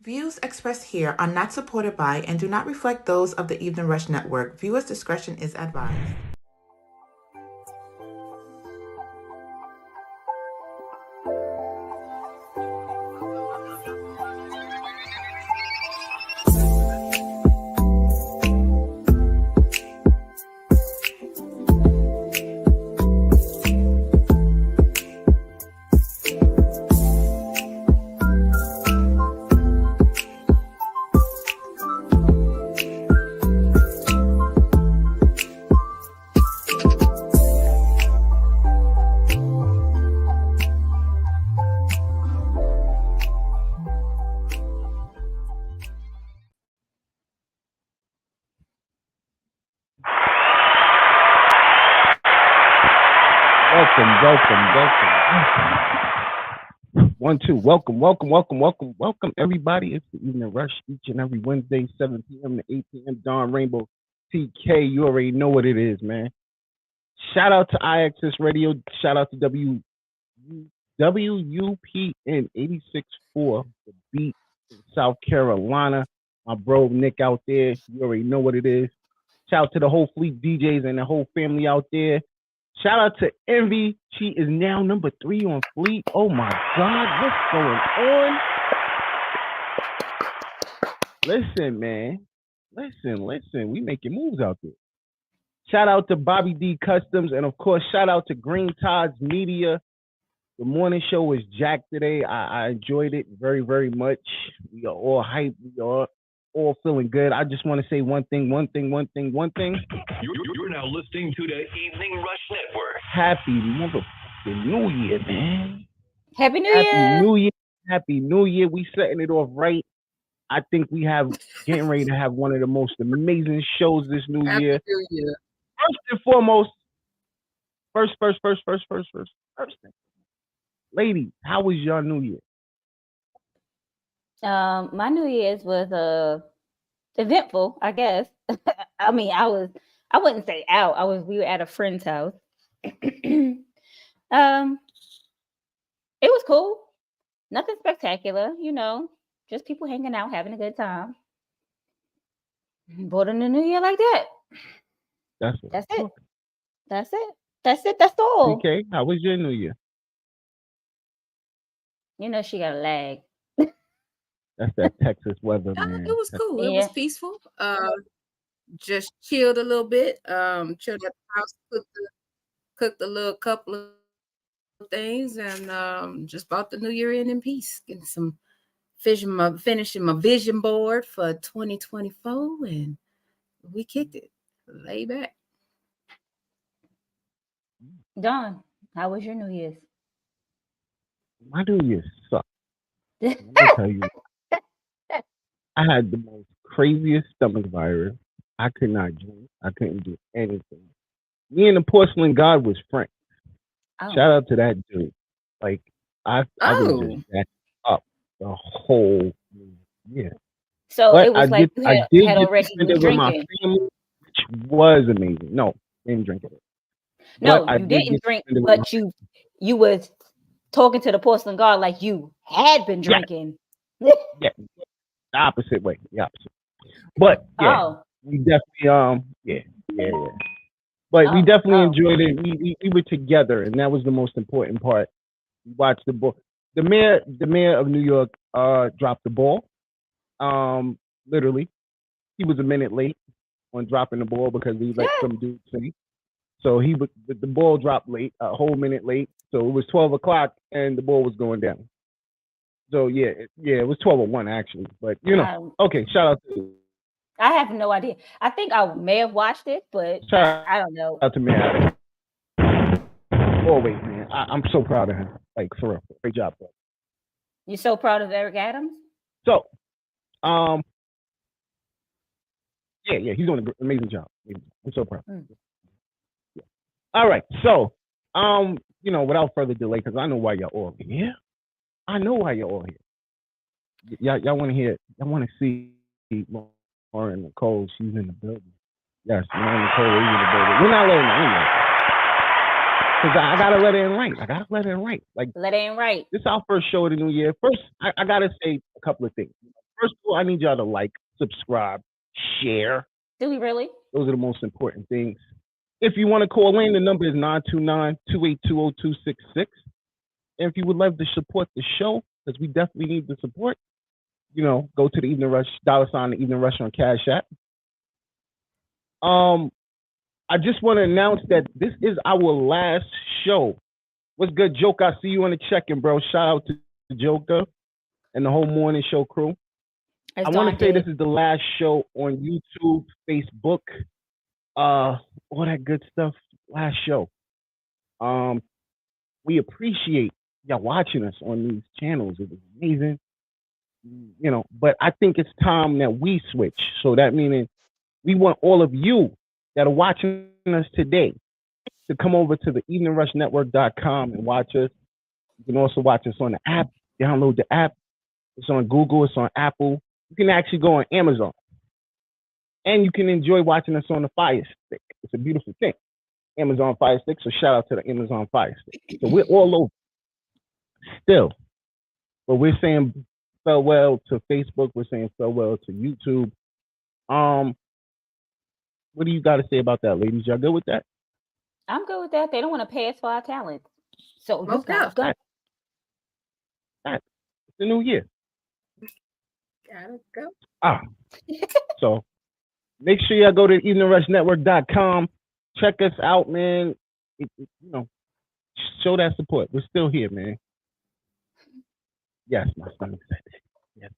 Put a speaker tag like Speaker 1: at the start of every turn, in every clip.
Speaker 1: Views expressed here are not supported by and do not reflect those of the Evening Rush Network. Viewers' discretion is advised.
Speaker 2: Welcome. 1, 2. Welcome, everybody. It's the Evening Rush each and every Wednesday, 7 p.m. to 8 p.m. Dawn Rainbow TK. You already know what it is, man. Shout out to IXS Radio. Shout out to WUPN 86.4, The Beat in South Carolina. My bro Nick out there. You already know what it is. Shout out to the whole Fleet DJs and the whole family out there. Shout out to Envy. She is now number 3 on Fleet. Oh my God, what's going on? Listen, man. Listen. We making moves out there. Shout out to Bobby D Customs. And of course, shout out to Green Tides Media. The morning show was jacked today. I enjoyed it very, very much. We are all hyped. We are all feeling good. I just want to say one thing.
Speaker 3: You're now listening to the Evening Rush Network.
Speaker 2: Happy motherfucking New Year, man.
Speaker 4: Happy New Year.
Speaker 2: Happy New Year. We setting it off right. I think we have getting ready to have one of the most amazing shows this new year.
Speaker 4: New Year.
Speaker 2: First and foremost, first thing. Ladies, how was your New Year?
Speaker 4: My New Year's was eventful, I guess. I mean, I wouldn't say out. We were at a friend's house. It was cool. Nothing spectacular, just people hanging out, having a good time. Born in the New Year like that. That's it. That's all.
Speaker 2: Okay, how was your New Year?
Speaker 4: She got a lag.
Speaker 2: That's that Texas weather, man.
Speaker 5: It was cool. It was peaceful. Just chilled a little bit. Chilled at the house, cooked a little couple of things, and just brought the new year in peace. Getting some finishing my vision board for 2024, and we kicked it. Lay back.
Speaker 4: Dawn, how was your New Year's?
Speaker 2: My New Year sucked. Let me tell you. I had the most craziest stomach virus. I could not drink. I couldn't do anything. Me and the porcelain god was friends.
Speaker 4: Oh.
Speaker 2: Shout out to that dude. Like I was just jacked up the whole year.
Speaker 4: So
Speaker 2: but
Speaker 4: it was like you had already been
Speaker 2: with
Speaker 4: drinking.
Speaker 2: My family, which was amazing. No, didn't drink it.
Speaker 4: No, you didn't drink, but you was talking to the porcelain god like you had been drinking.
Speaker 2: Yeah. The opposite way. But we definitely But we definitely enjoyed it. We were together, and that was the most important part. We watched the ball. The mayor of New York dropped the ball. Literally, he was a minute late on dropping the ball because he let some dude sing. So the ball dropped late, a whole minute late. So it was 12 o'clock, and the ball was going down. So it was 12:01 actually, but okay. Shout out to.
Speaker 4: I have no idea. I think I may have watched it, but I don't know.
Speaker 2: Shout out to me. Always, man. I'm so proud of him. Like for real, great job, bro.
Speaker 4: You're so proud of Eric Adams.
Speaker 2: So, he's doing an amazing job. I'm so proud. Yeah. All right, so without further delay, because I know why y'all all here. Y'all want to hear? Y'all want to see Lauryn Nichole? She's in the building. Yes, Lauryn Nichole is in the building. We're not letting her in yet. Because I gotta let her in right. Like
Speaker 4: let her in right.
Speaker 2: This is our first show of the new year. First, I gotta say a couple of things. First of all, I need y'all to like, subscribe, share.
Speaker 4: Do we really?
Speaker 2: Those are the most important things. If you want to call in, the number is 929-282-0266. And if you would love to support the show, because we definitely need the support, go to the Evening Rush, $ the Evening Rush on Cash App. I just want to announce that this is our last show. What's good, Joker? I see you on the check-in, bro. Shout out to Joker and the whole morning show crew. I want to say this is the last show on YouTube, Facebook, all that good stuff. Last show. We appreciate y'all watching us on these channels. It was amazing, but I think it's time that we switch. So that meaning we want all of you that are watching us today to come over to the eveningrushnetwork.com and watch us. You can also watch us on the app. Download the app. It's on Google. It's on Apple. You can actually go on Amazon. And you can enjoy watching us on the Fire Stick. It's a beautiful thing. Amazon Fire Stick. So shout out to the Amazon Fire Stick. So we're all over still. But we're saying farewell to Facebook. We're saying farewell to YouTube. What do you got to say about that, ladies? Y'all good with that?
Speaker 4: I'm good with that. They don't want to pay us for our talent. So you
Speaker 5: Okay.
Speaker 4: gotta go.
Speaker 2: It's the new year.
Speaker 5: Gotta go.
Speaker 2: So make sure y'all go to eveningrushnetwork.com. Check us out, man. Show that support. We're still here, man. Yes, my stomach said it. Yes.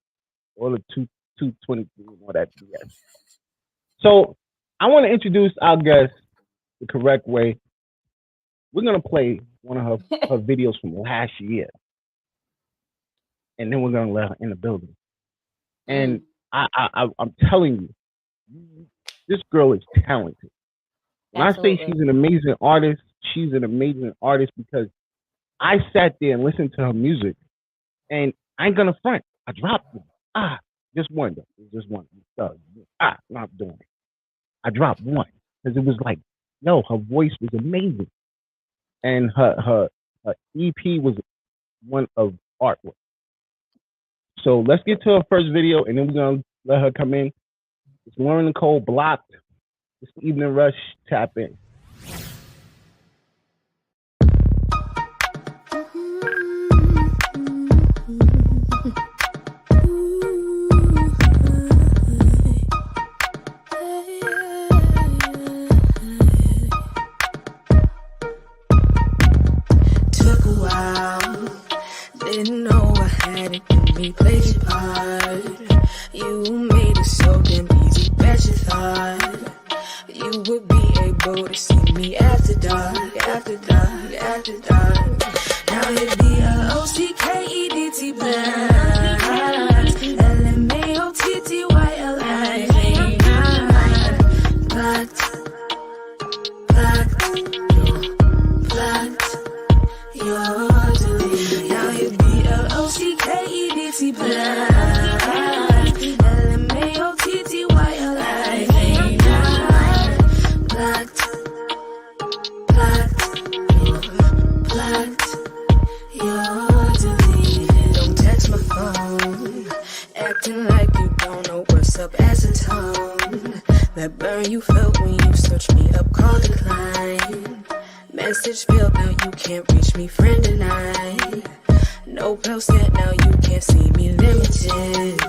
Speaker 2: All the 223 and all that. Yes. So I want to introduce our guest the correct way. We're going to play one of her videos from last year. And then we're going to let her in the building. And I'm telling you, this girl is talented. When
Speaker 4: Absolutely.
Speaker 2: I say she's an amazing artist, she's an amazing artist because I sat there and listened to her music, and I ain't gonna front. I dropped one. Just one though. Just one. Not doing it. I dropped one because it was like, her voice was amazing, and her EP was one of artwork. So let's get to her first video, and then we're gonna let her come in. It's Lauryn Nichole, Blocked. It's the Evening Rush. Tap in.
Speaker 6: Took a while, didn't know I had it in me, played your part. You made it so damn easy, bet you thought you would be able to see me after dark, after dark, after dark. Now it be L-O-C-K-E-D-T Blocked, L-M-A-O-T-T-Y-L-I, blocked, blocked, blocked, you're deleted. Now you be L-O-C-K-E-D-T Blocked, L-M-A-O-T-T-Y-L-I, blocked, blocked, blocked, you're deleted. Don't text my phone, acting like you don't know what's up as a tone. That burn you felt when you searched me up, call decline. Message failed, now you can't reach me, friend denied. No post yet, now you can't see me, limited.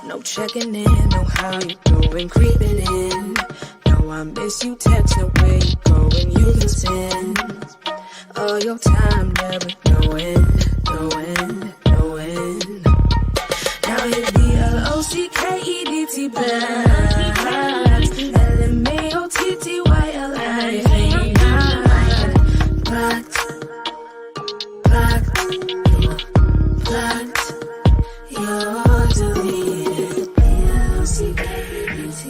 Speaker 6: No checking in, no how you going, creeping in. No, I miss you, text, no where you going, you can spend all your time, never knowing. Now it be L-O-C-K-E-D-T Blocked, L-M-A-O-T-T-Y-L-I, blocked, blocked, blocked, you're deleted. L-O-C-K-E-D-T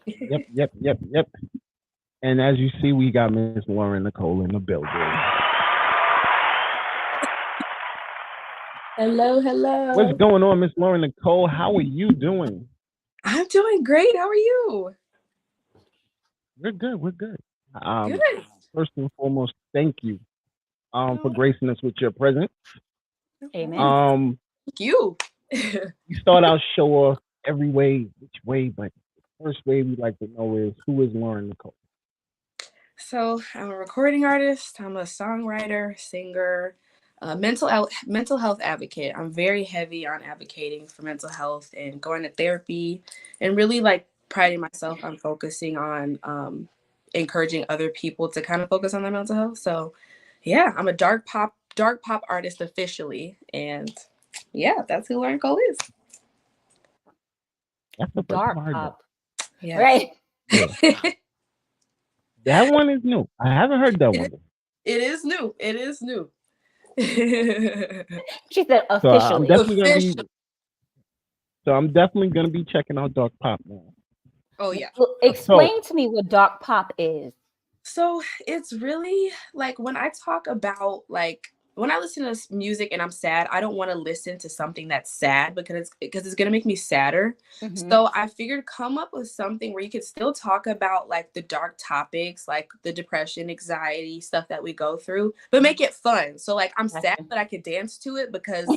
Speaker 2: Yep. And as you see, we got Miss Lauryn Nichole in the building.
Speaker 7: Hello.
Speaker 2: What's going on, Miss Lauryn Nichole? How are you doing?
Speaker 7: I'm doing great. How are you?
Speaker 2: We're good.
Speaker 7: Good.
Speaker 2: First and foremost, thank you for gracing us with your presence.
Speaker 4: Amen.
Speaker 7: Thank you.
Speaker 2: We start our show off every way, which way, but the first way we'd like to know is who is Lauryn Nichole?
Speaker 7: So I'm a recording artist. I'm a songwriter, singer, mental health advocate. I'm very heavy on advocating for mental health and going to therapy, and really like priding myself on focusing on encouraging other people to kind of focus on their mental health. So yeah, I'm a dark pop artist officially, and yeah, that's who Lauryn Nichole is.
Speaker 2: That's the first
Speaker 4: Dark
Speaker 2: one I heard
Speaker 4: pop.
Speaker 7: Yeah.
Speaker 4: Right.
Speaker 2: that. That one is new. I haven't heard that one.
Speaker 7: It is new.
Speaker 4: She said
Speaker 2: So I'm
Speaker 4: officially.
Speaker 2: definitely gonna be checking out Dark Pop now.
Speaker 7: Oh yeah.
Speaker 4: Well, explain to me what dark pop is.
Speaker 7: So it's really like when I talk about like when I listen to music and I'm sad, I don't want to listen to something that's sad because it's gonna make me sadder.
Speaker 4: Mhm.
Speaker 7: So I figured come up with something where you could still talk about like the dark topics, like the depression, anxiety, stuff that we go through, but make it fun. So like I'm sad, but I could dance to it because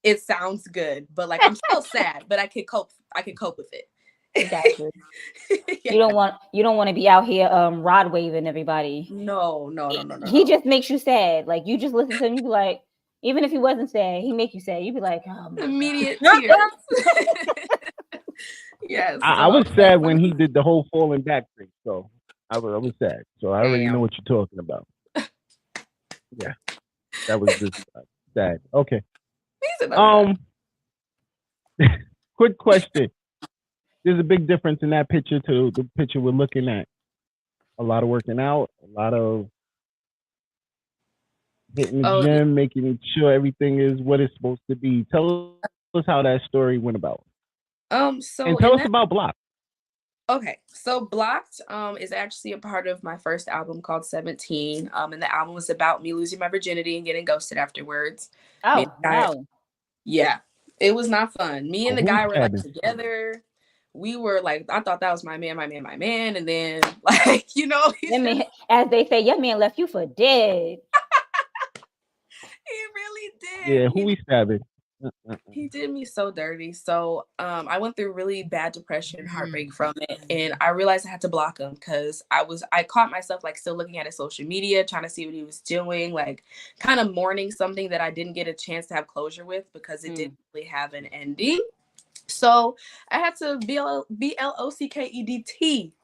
Speaker 7: it sounds good. But like I'm still sad, but I could cope with it.
Speaker 4: Got you.
Speaker 7: Yeah.
Speaker 4: You don't want to be out here rod waving everybody.
Speaker 7: No.
Speaker 4: He just makes you sad. Like you just listen to him, you be like, even if he wasn't sad, he make you sad. You be like, oh my
Speaker 7: immediate tears. Yes.
Speaker 2: I was sad when he did the whole falling back thing. So I was sad. So I already know what you're talking about. Yeah, that was just sad. Okay. Quick question. There's a big difference in that picture to the picture we're looking at. A lot of working out, a lot of hitting the gym, making sure everything is what it's supposed to be. Tell us how that story went about.
Speaker 7: And
Speaker 2: tell us about Blocked.
Speaker 7: Okay, so Blocked is actually a part of my first album called 17. And the album was about me losing my virginity and getting ghosted afterwards.
Speaker 4: Oh, wow.
Speaker 7: Yeah, it was not fun. Me and the guy were like together. We were like, I thought that was my man. And then like,
Speaker 4: as they say, your man left you for dead.
Speaker 7: He really did.
Speaker 2: Yeah, who we stabbing?
Speaker 7: He did me so dirty. So I went through really bad depression and heartbreak from it. And I realized I had to block him because I caught myself like still looking at his social media, trying to see what he was doing, like kind of mourning something that I didn't get a chance to have closure with because it didn't really have an ending. So I had to BLOCKEDT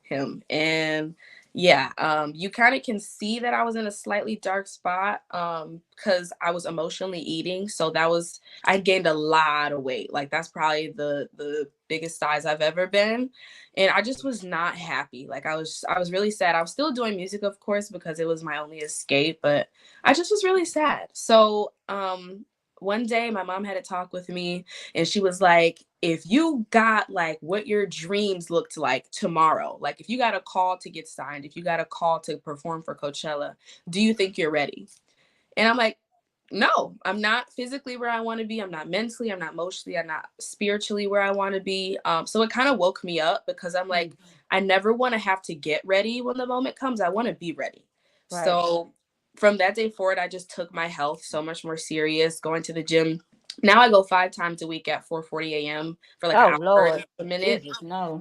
Speaker 7: him. And yeah, you kind of can see that I was in a slightly dark spot because I was emotionally eating. So I gained a lot of weight. Like that's probably the biggest size I've ever been. And I just was not happy. Like I was really sad. I was still doing music, of course, because it was my only escape, but I just was really sad. So one day my mom had a talk with me and she was like, if you got like what your dreams looked like tomorrow, like if you got a call to get signed, if you got a call to perform for Coachella, do you think you're ready? And I'm like, no, I'm not physically where I want to be. I'm not mentally, I'm not emotionally, I'm not spiritually where I want to be. So it kind of woke me up because I'm like, I never want to have to get ready when the moment comes. I want to be ready. Right. So from that day forward, I just took my health so much more serious, going to the gym. Now I go 5 times a week at 4:40 a.m. for like an hour and a minute.
Speaker 4: Jesus, no.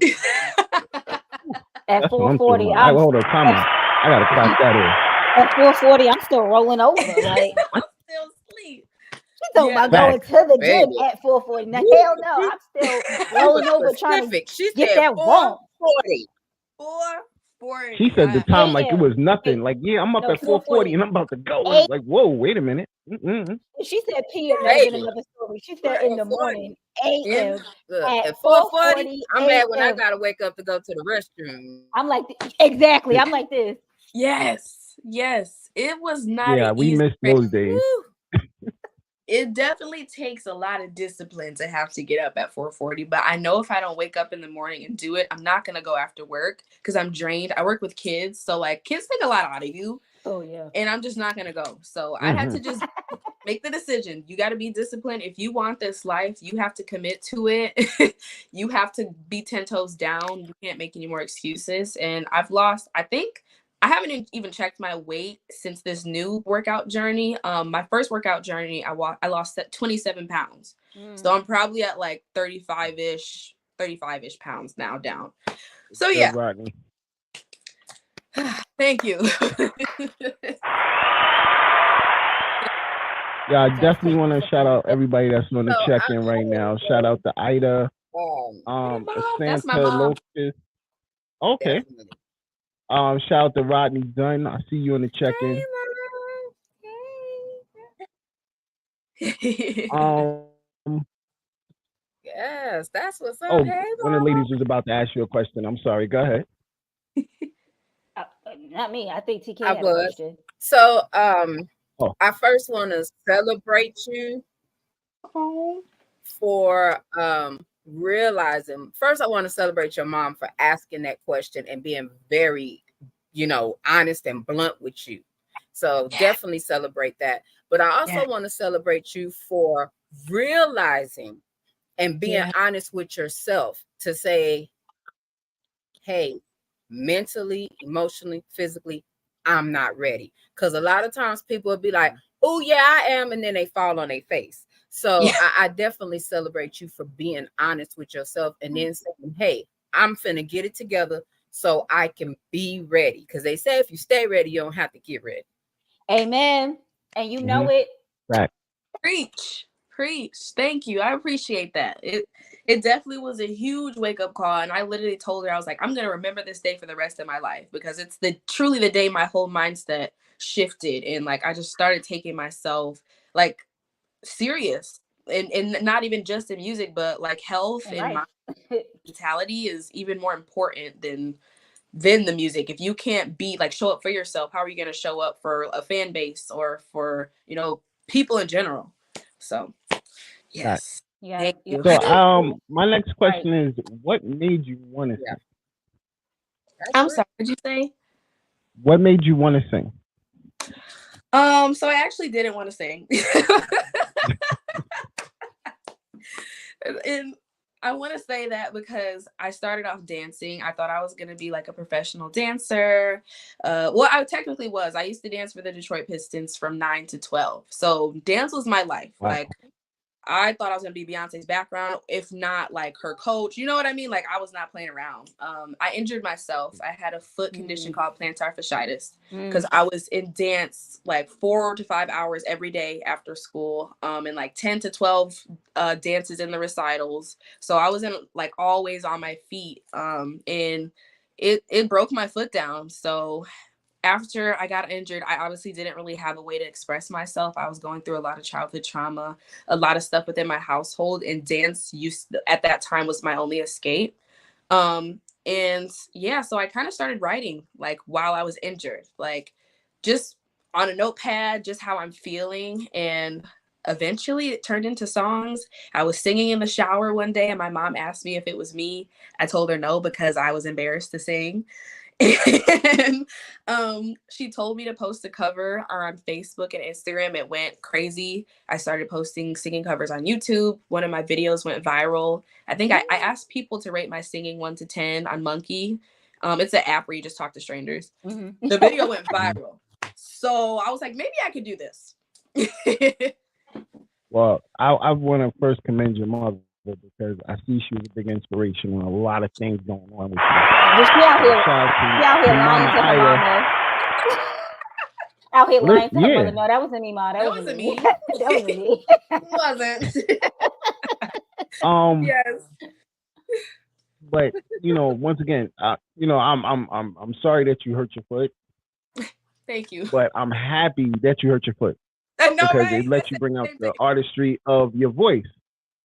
Speaker 4: At 4:40,
Speaker 2: hold on, time out. I gotta clock that in.
Speaker 4: At 4:40, I'm still rolling over. Like
Speaker 7: I'm still asleep.
Speaker 4: She's talking about going to the gym at 4:40. Now, hell no, I'm still rolling over trying to get that warm. 4:40.
Speaker 2: She said the time like it was nothing. Like, yeah, I'm up at 4:40 and I'm about to go. I was like, whoa, wait a minute.
Speaker 4: She said PM in another story. She said in the morning, AM. At 4:40,
Speaker 5: I'm mad when I gotta wake up to go to the restroom.
Speaker 4: I'm like, exactly. I'm like this.
Speaker 7: Yes. It was not.
Speaker 2: Yeah, we missed those days.
Speaker 7: it definitely takes a lot of discipline to have to get up at 4:40. But I know if I don't wake up in the morning and do it, I'm not gonna go after work because I'm drained. I work with kids, so like kids take a lot out of you.
Speaker 4: Oh yeah.
Speaker 7: And I'm just not gonna go. So I had to just make the decision. You got to be disciplined. If you want this life, you have to commit to it. You have to be 10 toes down. You can't make any more excuses. And I've lost, I think, I haven't even checked my weight since this new workout journey. My first workout journey, I lost 27 pounds. So I'm probably at like 35-ish pounds now down. So yeah.
Speaker 2: Rodney.
Speaker 7: Thank you.
Speaker 2: Yeah, I definitely want to shout out everybody that's on the check-in right now. Shout out to Ida,
Speaker 7: That's my
Speaker 2: Santa
Speaker 7: mom.
Speaker 2: Locust. Okay. Shout out to Rodney Dunn. I see you on the check-in.
Speaker 5: Yes, that's what's up.
Speaker 2: Oh,
Speaker 5: Hey,
Speaker 2: one of the ladies was about to ask you a question. I'm sorry. Go ahead.
Speaker 4: Not me. I think TK
Speaker 5: I
Speaker 4: had a
Speaker 5: was.
Speaker 4: question.
Speaker 5: So, I first want to celebrate you for realizing. First, I want to celebrate your mom for asking that question and being very, honest and blunt with you. So definitely celebrate that. But I also want to celebrate you for realizing and being honest with yourself to say, hey, mentally, emotionally, physically, I'm not ready. Because a lot of times people will be like, oh, yeah, I am. And then they fall on their face. So I definitely celebrate you for being honest with yourself and then saying, hey, I'm finna get it together so I can be ready. Because they say if you stay ready, you don't have to get ready.
Speaker 4: Amen. And you know it.
Speaker 2: Right.
Speaker 7: Preach. Thank you. I appreciate that. It definitely was a huge wake-up call. And I literally told her, I was like, I'm gonna remember this day for the rest of my life because it's truly the day my whole mindset shifted. And like I just started taking myself like serious. And not even just in music, but like health and my mentality is even more important than the music. If you can't be like show up for yourself, how are you going to show up for a fan base or for people in general? So yes.
Speaker 4: Yeah.
Speaker 2: So my next question is, what made you want to sing?
Speaker 7: I'm sorry, what did you say?
Speaker 2: What made you want to sing?
Speaker 7: So I actually didn't want to sing. And I want to say that because I started off dancing. I thought I was going to be like a professional dancer. Well, I technically was. I used to dance for the Detroit Pistons from 9 to 12. So dance was my life.
Speaker 2: Wow.
Speaker 7: Like I thought I was going to be Beyonce's background, if not like her coach. You know what I mean? Like I was not playing around. I injured myself. I had a foot condition called plantar fasciitis because I was in dance like 4 to 5 hours every day after school, and like 10 to 12 dances in the recitals. So I was like always on my feet, and it broke my foot down. So after I got injured, I obviously didn't really have a way to express myself. I was going through a lot of childhood trauma, a lot of stuff within my household, and dance at that time was my only escape. And yeah, so I kind of started writing like while I was injured, like just on a notepad, just how I'm feeling. And eventually it turned into songs. I was singing in the shower one day and my mom asked me if it was me. I told her no because I was embarrassed to sing. And she told me to post a cover on Facebook and Instagram. It went crazy. I started posting singing covers on YouTube. One of my videos went viral. I think I asked people to rate my singing 1 to 10 on Monkey. It's an app where you just talk to strangers. The video went viral. So I was like, maybe I could do this.
Speaker 2: Well, I want to first commend your mother because I see she was a big inspiration on a lot of things going on with you.
Speaker 4: But she out here lying to her mama. Out here lying to her mother. No, that wasn't me, Ma. That wasn't me. That wasn't me.
Speaker 7: It wasn't. Yes.
Speaker 2: But once again, I'm sorry that you hurt your foot.
Speaker 7: Thank you.
Speaker 2: But I'm happy that you hurt your foot because it lets you bring out the artistry of your voice,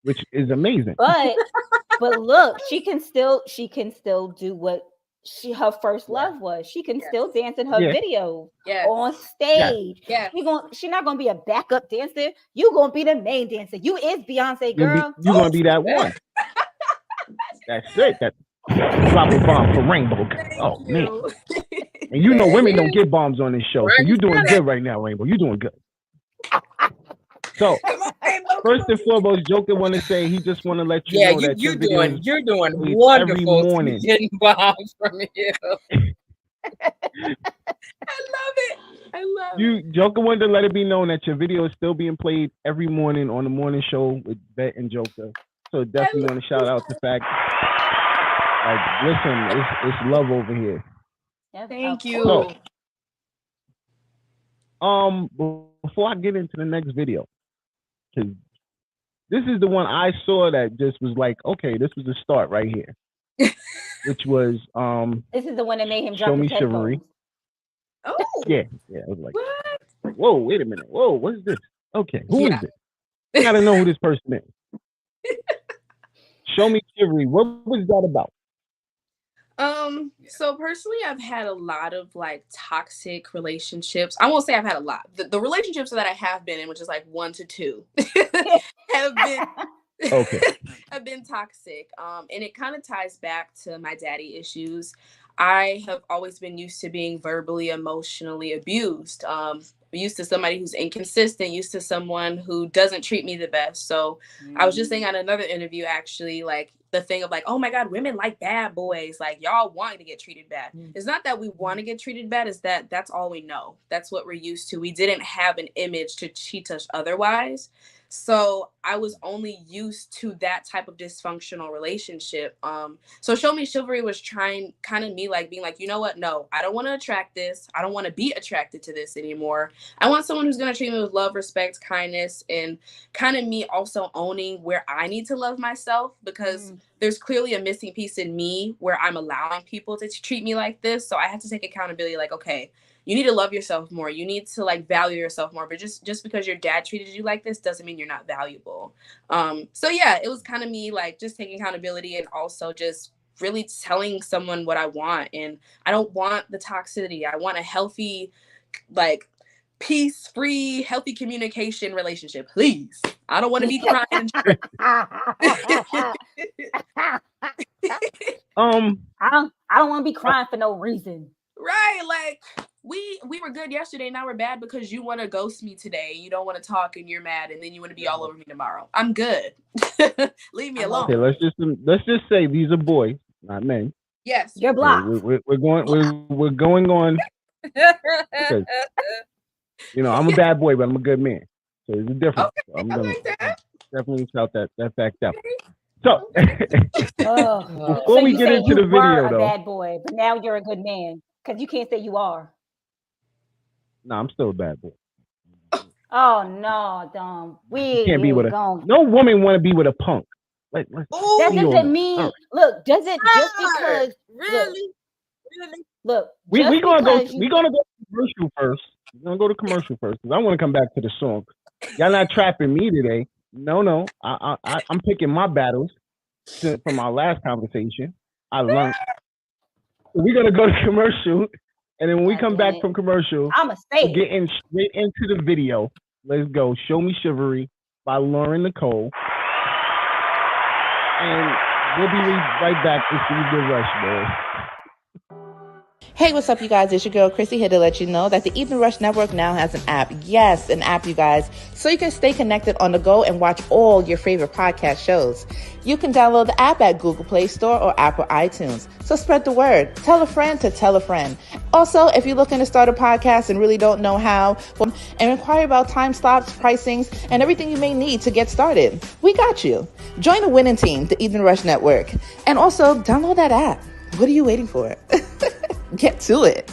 Speaker 2: which is amazing.
Speaker 4: But look, she can still do what her first love was. She can still dance in her videos on stage.
Speaker 7: Yeah.
Speaker 4: She's not gonna be a backup dancer. You gonna be the main dancer. You is Beyonce, girl.
Speaker 2: You're gonna be that one. That's it. That drop a bomb for Rainbow. Oh man. And you know women don't get bombs on this show. So you're doing good right now, Rainbow. You're doing good. So first and foremost, Joker want to say he just want to let you know that you're doing wonderful every morning.
Speaker 5: Getting bombs from you.
Speaker 7: I love it.
Speaker 2: You Joker wanted to let it be known that your video is still being played every morning on the morning show with Bet and Joker. So definitely want to shout out the fact, like, listen, it's love over here.
Speaker 7: Thank you.
Speaker 2: So, before I get into the next video, because this is the one I saw that just was like, okay, this was the start right here, which was
Speaker 4: this is the one that made him drop
Speaker 2: Show Me
Speaker 4: his
Speaker 2: Chivalry.
Speaker 7: Oh
Speaker 2: yeah, I was like,
Speaker 7: what?
Speaker 2: Whoa, wait a minute, whoa, what is this? Okay, who is it? I gotta know who this person is. Show Me Chivalry. What was that about?
Speaker 7: So personally, I've had a lot of like toxic relationships. I won't say I've had a lot. The relationships that I have been in, which is like 1 to 2, have been toxic. And it kind of ties back to my daddy issues. I have always been used to being verbally, emotionally abused. Used to somebody who's inconsistent, used to someone who doesn't treat me the best. So I was just saying on another interview, actually, like the thing of like, oh my God, women like bad boys. Like y'all want to get treated bad. It's not that we want to get treated bad. It's that that's all we know. That's what we're used to. We didn't have an image to teach us otherwise. So I was only used to that type of dysfunctional relationship. So Show Me Chivalry was trying kind of me like being like, you know what? No, I don't want to attract this. I don't want to be attracted to this anymore. I want someone who's going to treat me with love, respect, kindness, and kind of me also owning where I need to love myself, because there's clearly a missing piece in me where I'm allowing people to treat me like this. So I have to take accountability, like, okay, you need to love yourself more. You need to like value yourself more. But just because your dad treated you like this doesn't mean you're not valuable. So yeah, it was kind of me like just taking accountability and also just really telling someone what I want. And I don't want the toxicity. I want a healthy, like peace-free, healthy communication relationship. Please. I don't want to be crying.
Speaker 4: I don't want to be crying for no reason.
Speaker 7: Right, like we were good yesterday, now we're bad because you want to ghost me today. You don't want to talk and you're mad, and then you want to be all over me tomorrow. I'm good. Leave me alone.
Speaker 2: Okay, let's just say these are boys, not men.
Speaker 7: Yes,
Speaker 4: you're blocked.
Speaker 2: We're going on. Because, you know, I'm a bad boy, but I'm a good man. So there's a difference.
Speaker 7: Okay,
Speaker 2: So I'm
Speaker 7: I
Speaker 2: gonna
Speaker 7: like that.
Speaker 2: definitely shout that fact out. So
Speaker 4: So
Speaker 2: before we get into the
Speaker 4: you were
Speaker 2: video,
Speaker 4: a
Speaker 2: though,
Speaker 4: bad boy, but now you're a good man because you can't say you are.
Speaker 2: no, I'm still a bad boy.
Speaker 4: Oh no, Dom.
Speaker 2: You can't be with no woman want to be with a punk. Like,
Speaker 4: that doesn't mean. Right. Look, does it just because?
Speaker 5: Really?
Speaker 4: Look,
Speaker 2: we're gonna go to commercial first. We're gonna go to commercial first because I want to come back to the song. Y'all not trapping me today. No. I'm picking my battles from our last conversation. I learned. We're gonna go to commercial, and then when we come back from commercial, we're getting straight into the video. Let's go. Show Me Chivalry by Lauryn Nichole, and we'll be right back to see the rush, boys.
Speaker 8: Hey, what's up, you guys? It's your girl, Chrissy, here to let you know that the Evening Rush Network now has an app. Yes, an app, you guys, so you can stay connected on the go and watch all your favorite podcast shows. You can download the app at Google Play Store or Apple iTunes. So spread the word. Tell a friend to tell a friend. Also, if you're looking to start a podcast and really don't know how, and inquire about time slots, pricings, and everything you may need to get started, we got you. Join the winning team, the Evening Rush Network. And also, download that app. What are you waiting for? Get to it.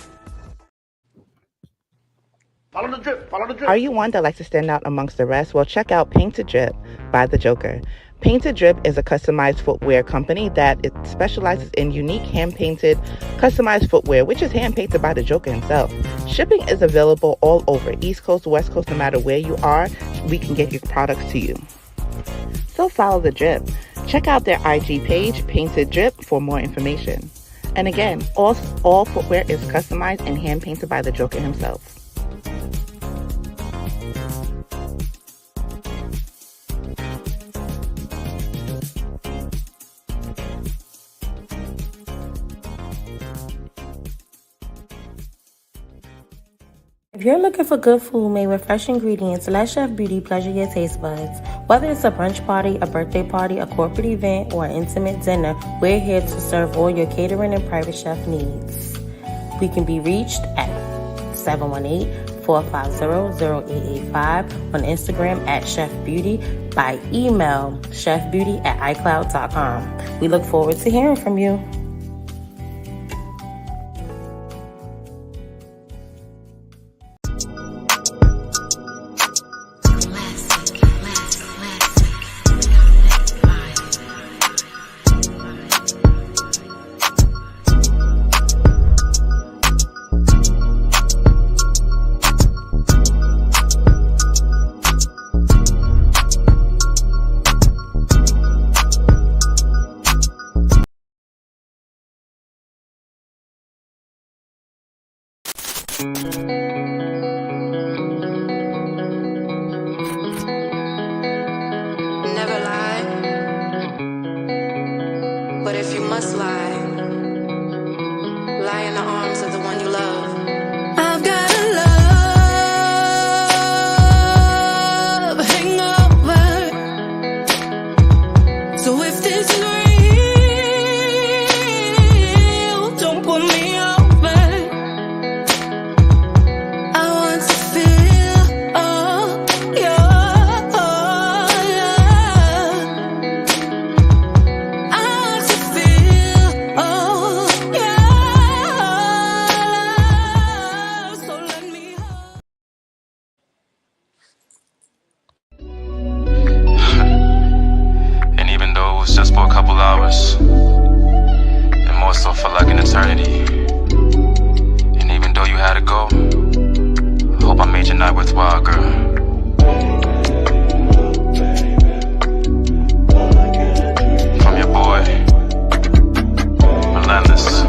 Speaker 9: Follow the drip.
Speaker 8: Are you one that likes to stand out amongst the rest? Well, check out Painted Drip by The Joker. Painted Drip is a customized footwear company that it specializes in unique hand-painted, customized footwear, which is hand-painted by The Joker himself. Shipping is available all over, East Coast, West Coast, no matter where you are, we can get your products to you. So follow The Drip. Check out their IG page, Painted Drip, for more information. And again, all footwear is customized and hand-painted by the Joker himself.
Speaker 9: If you're looking for good food made with fresh ingredients, let Chef Beauty pleasure your taste buds. Whether it's a brunch party, a birthday party, a corporate event, or an intimate dinner, we're here to serve all your catering and private chef needs. We can be reached at 718-450-0885, on Instagram at Chef Beauty, by email chefbeauty@icloud.com. We look forward to hearing from you.
Speaker 6: Never lie, but if you must lie, lie in the arms of the one you love. I've got a love hangover, so if this is real, don't put me over. I want to feel all your love. I want to feel all your love. So let me hold.
Speaker 10: And even though it was just for a couple hours, it more so felt like an eternity. And even though you had to go, I hope I made your night worthwhile, girl. From your boy, Relentless.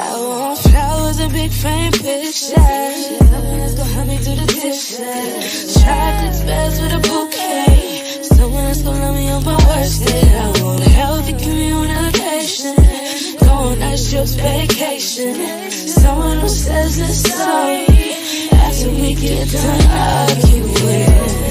Speaker 6: I want flowers and big frame pictures. Someone that's gonna help me do the dishes. Chocolate's best with a bouquet. Someone that's gonna love me on my worst day. I want healthy communication. Go on night trips, vacation. Someone who says they're sorry after we get done arguing.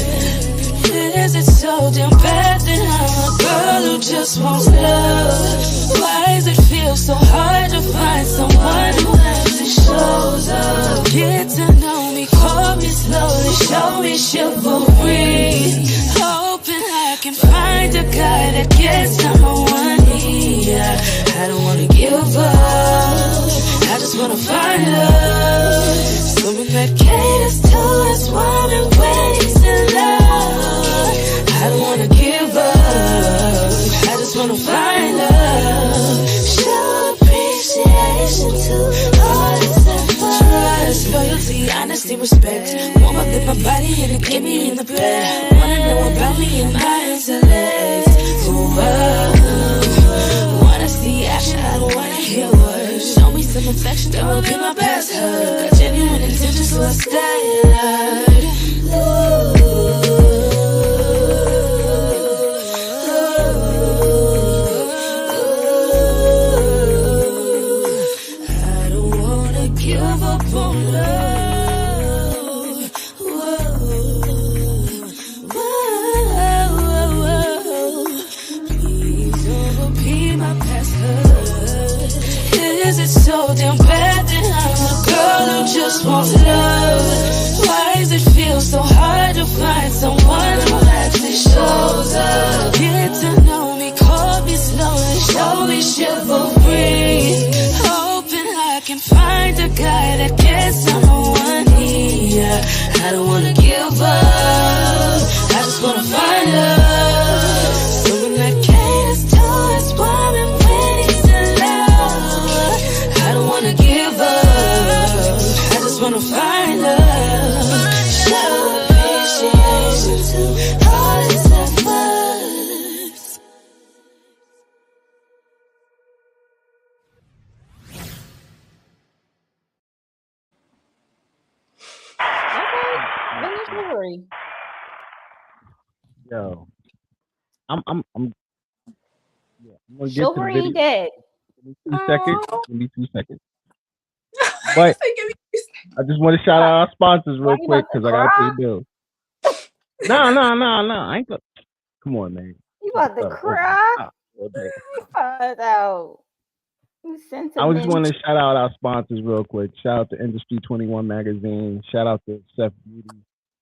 Speaker 6: Is it so damn bad that I'm a girl who just wants love? Why does it feel so hard to find someone who actually shows up? Get to know me, call me slowly, show me chivalry. Hoping I can find a guy that gets down on one knee. I don't wanna give up, I just wanna find love. Someone that caters to us, woman, when he's in love. I don't wanna give up, I just wanna find love. Show appreciation to all that's ever. Trust, loyalty, honesty, respect. Warm up in my body and it get me in the bed. Wanna know about me and my intellect. Ooh, wanna see action, I don't wanna hear words. Show me some affection, that will be my best hug. Got genuine intentions, so I stay alert. I don't wanna give up on love. Please don't repeat my past hurt. Is it so damn bad that I'm a girl who just wants love? Why chill for free. Hoping I can find a guy that gets on one knee. I don't wanna give up, I just wanna find love. Someone that caters to his woman when he's in love. I don't wanna give up, I just wanna find love. Show appreciation to all his efforts.
Speaker 4: Bring your story.
Speaker 2: Yo, I'm yeah, I'm gonna get to the
Speaker 4: Chivalry
Speaker 2: video.
Speaker 4: ain't dead.
Speaker 2: Give me 2 seconds. Give me 2 seconds. But I just want to shout out our sponsors real
Speaker 4: Why you
Speaker 2: quick
Speaker 4: about to
Speaker 2: because I gotta
Speaker 4: cry?
Speaker 2: pay bills. No. I ain't. Come on, man.
Speaker 4: You about to cry? You find out. You
Speaker 2: I just
Speaker 4: sentiment.
Speaker 2: want to shout out our sponsors real quick. Shout out to Industry 21 Magazine. Shout out to Seth Beauty.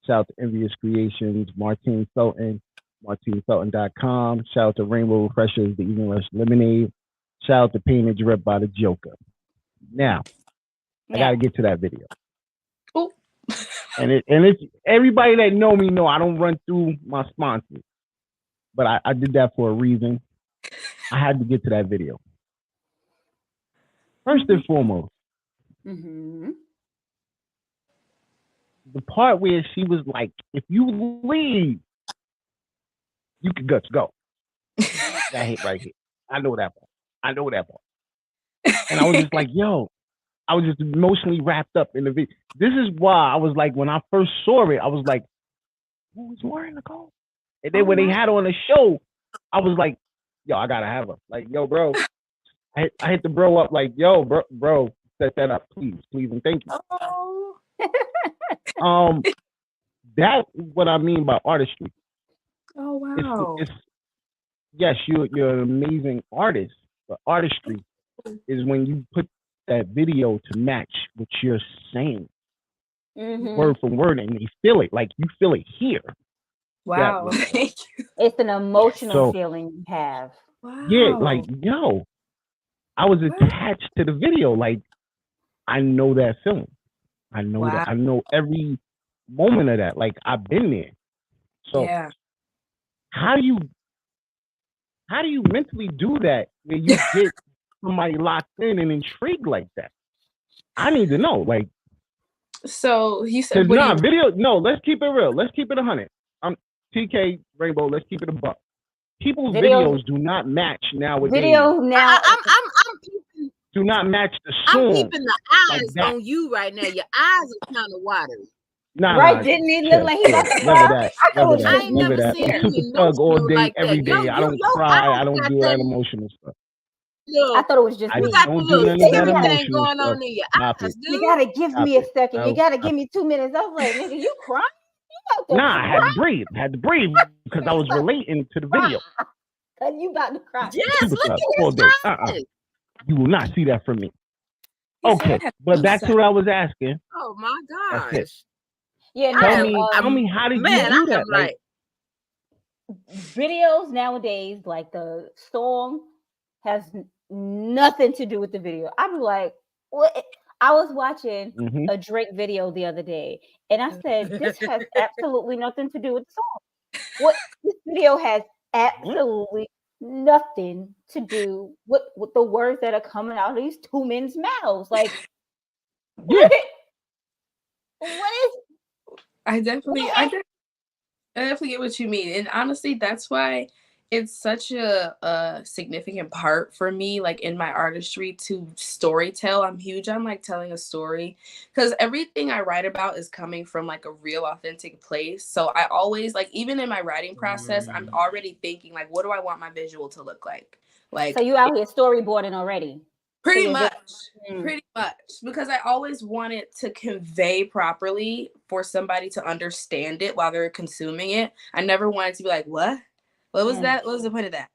Speaker 2: Shout out to Envious Creations. Martine Felton. MartineFelton.com. Shout out to Rainbow Refreshers, the Evening Rush Lemonade. Shout out to Paint and Drip by the Joker. Now, I got to get to that video.
Speaker 7: Oh.
Speaker 2: And it's everybody that know me know I don't run through my sponsors. But I did that for a reason. I had to get to that video. First and foremost, the part where she was like, if you leave, you can just go. That hit right here. I know that part. And I was just like, yo, I was just emotionally wrapped up in the video. This is why I was like, when I first saw it, I was like, who was Lauryn Nichole? And then when they had her on the show, I was like, yo, I gotta have her. Like, yo, bro. I hit the bro up like, yo, bro, set that up, please, and thank you. That's what I mean by artistry.
Speaker 7: Oh wow.
Speaker 2: It's yes, you're an amazing artist, but artistry is when you put that video to match what you're saying, word for word, and they feel it. Like you feel it here.
Speaker 7: Wow.
Speaker 4: It's an emotional feeling you have.
Speaker 7: Wow.
Speaker 2: Yeah, like yo, I was attached to the video. Like I know that feeling. I know that. I know every moment of that. Like I've been there. So how do you mentally do that when you get somebody locked in and intrigued like that? I need to know. Like,
Speaker 7: so he said,
Speaker 2: video. No, let's keep it real. Let's keep it 100. I'm TK Rainbow. Let's keep it a buck. People's videos do not match nowadays.
Speaker 5: I'm
Speaker 2: do not match the song.
Speaker 5: I'm keeping the eyes on you right now. Your eyes are kind of watery.
Speaker 4: Right? Didn't he look like he about to cry?
Speaker 5: I ain't never seen
Speaker 2: I'm super thug all day, every day. I don't cry. I don't do that emotional stuff.
Speaker 4: I thought it was just
Speaker 2: I
Speaker 4: me.
Speaker 2: don't do none of that
Speaker 5: Everything
Speaker 2: emotional
Speaker 5: going
Speaker 2: stuff.
Speaker 5: on in your
Speaker 2: Stop
Speaker 5: eyes,
Speaker 2: it.
Speaker 5: dude.
Speaker 4: You gotta give me a second.
Speaker 2: Stop
Speaker 4: You gotta
Speaker 2: it.
Speaker 4: give me 2 minutes. I was like, nigga, you crying?
Speaker 2: Nah, I had to breathe because I was relating to the video.
Speaker 4: Cause you about to cry.
Speaker 5: Yes, look at
Speaker 2: all
Speaker 5: his
Speaker 2: day.
Speaker 5: eyes.
Speaker 2: You will not see that from me. Okay, but back to what I was asking.
Speaker 5: Oh my gosh.
Speaker 2: That's it.
Speaker 4: Yeah,
Speaker 2: tell me how did you do that?
Speaker 5: Like,
Speaker 4: videos nowadays, like the song has nothing to do with the video. I'm like, what? I was watching a Drake video the other day, and I said, this has absolutely nothing to do with the song. What this video has absolutely nothing to do with the words that are coming out of these two men's mouths. Like, what is?
Speaker 7: I definitely get what you mean, and honestly, that's why it's such a significant part for me, like in my artistry, to storytell. I'm huge on like telling a story because everything I write about is coming from like a real authentic place. So I always like, even in my writing process, I'm already thinking like, what do I want my visual to look like? Like,
Speaker 4: so you out here storyboarding already?
Speaker 7: Pretty much, because I always want it to convey properly for somebody to understand it while they're consuming it. I never wanted to be like, what was that? What was the point of that?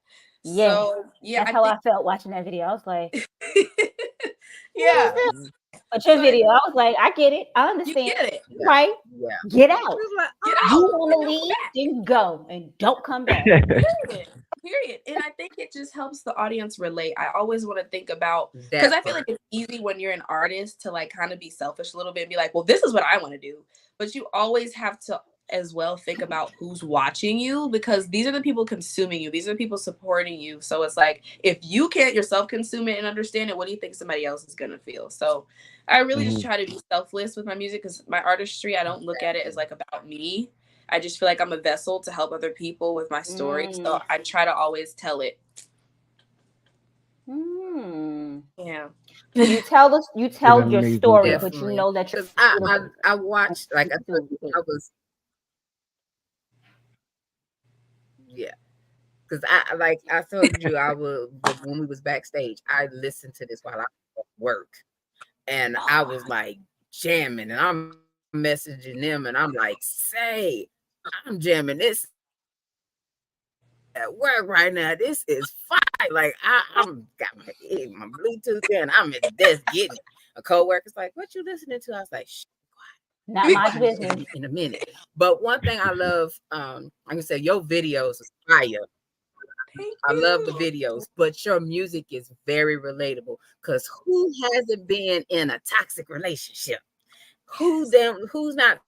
Speaker 4: Yeah,
Speaker 7: so, yeah,
Speaker 4: that's how I felt watching that video. I was like,
Speaker 7: yeah.
Speaker 4: But your video, I was like, I get it. I understand.
Speaker 7: You get it.
Speaker 4: Right?
Speaker 5: Yeah.
Speaker 4: Get out.
Speaker 7: Get out.
Speaker 4: You want to leave, then go and don't come back.
Speaker 7: Period. And I think it just helps the audience relate. I always want to think about, because I feel like it's easy when you're an artist to like kind of be selfish a little bit and be like, well, this is what I want to do. But you always have to as well think about who's watching you, because these are the people consuming you. These are the people supporting you. So it's like, if you can't yourself consume it and understand it, what do you think somebody else is going to feel? So I really just try to be selfless with my music, because my artistry, I don't look at it as like about me. I just feel like I'm a vessel to help other people with my story. So I try to always tell it. Yeah.
Speaker 4: So you tell your story, but you know that you're.
Speaker 5: I watched, like I told you, I was. Yeah. Because I told you, when we was backstage, I listened to this while I was at work. And I was like jamming, and I'm messaging them, and I'm like, say, I'm jamming this at work right now. This is fine. Like I'm got my Bluetooth in. I'm at the desk getting it. A coworker's like, "What you listening to?" I was like, "Shh,
Speaker 4: not my business."
Speaker 5: In a minute. But one thing I love, like I said, your videos is fire. I love the videos, but your music is very relatable. Because who hasn't been in a toxic relationship? Who's not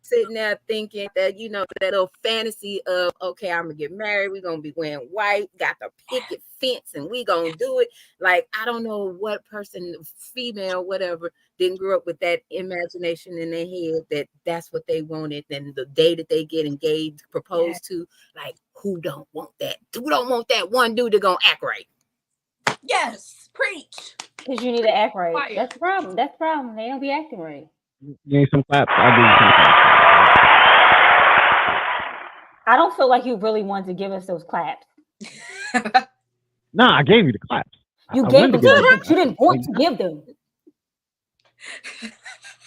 Speaker 5: sitting there thinking that, that little fantasy of, okay, I'm gonna get married, we're gonna be wearing white, got the picket fence, and we gonna do it. Like, I don't know what person, female, whatever, didn't grow up with that imagination in their head that that's what they wanted. And the day that they get engaged, proposed to, like, who don't want that? Who don't want that one dude that gonna act right?
Speaker 7: Yes, preach.
Speaker 4: Because you need to act right. Fire. That's the problem. That's the problem. They don't be acting right.
Speaker 2: You need some claps. I do some claps.
Speaker 4: I don't feel like you really wanted to give us those claps.
Speaker 2: Nah, I gave you the claps.
Speaker 4: You gave them to us, but you didn't want to give them.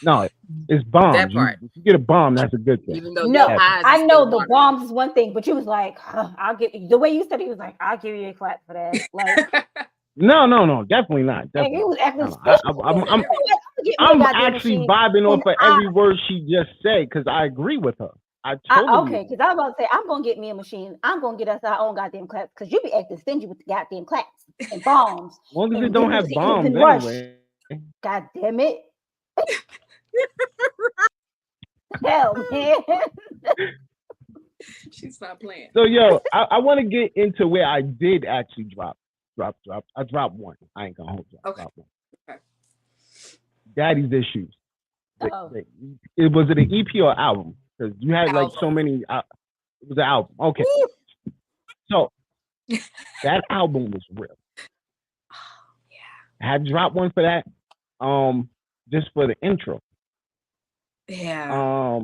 Speaker 2: No, it's bombs. That part. If you get a bomb, that's a good thing.
Speaker 4: Even though I know the bombs is one thing, but you was like, I'll give you, the way you said it, he was like, I'll give you a clap for that. Like,
Speaker 2: no, definitely not. Definitely.
Speaker 4: He was acting
Speaker 2: I'm actually vibing off of every word she just said, because I agree with her.
Speaker 4: Okay, because I was about to say, I'm gonna get me a machine. I'm gonna get us our own goddamn claps, because you be acting stingy with the goddamn claps and bombs.
Speaker 2: As long as it don't have bombs anyway.
Speaker 4: God damn it. Hell, man.
Speaker 7: She's not playing.
Speaker 2: So yo, I want to get into where I did actually drop. I dropped one. I ain't gonna hold you.
Speaker 7: Okay.
Speaker 2: Okay. Daddy's Issues. It was it an EP or album? Because you had like so many. It was an album. Okay. So that album was real. I had dropped one for that. Just for the intro.
Speaker 7: Yeah.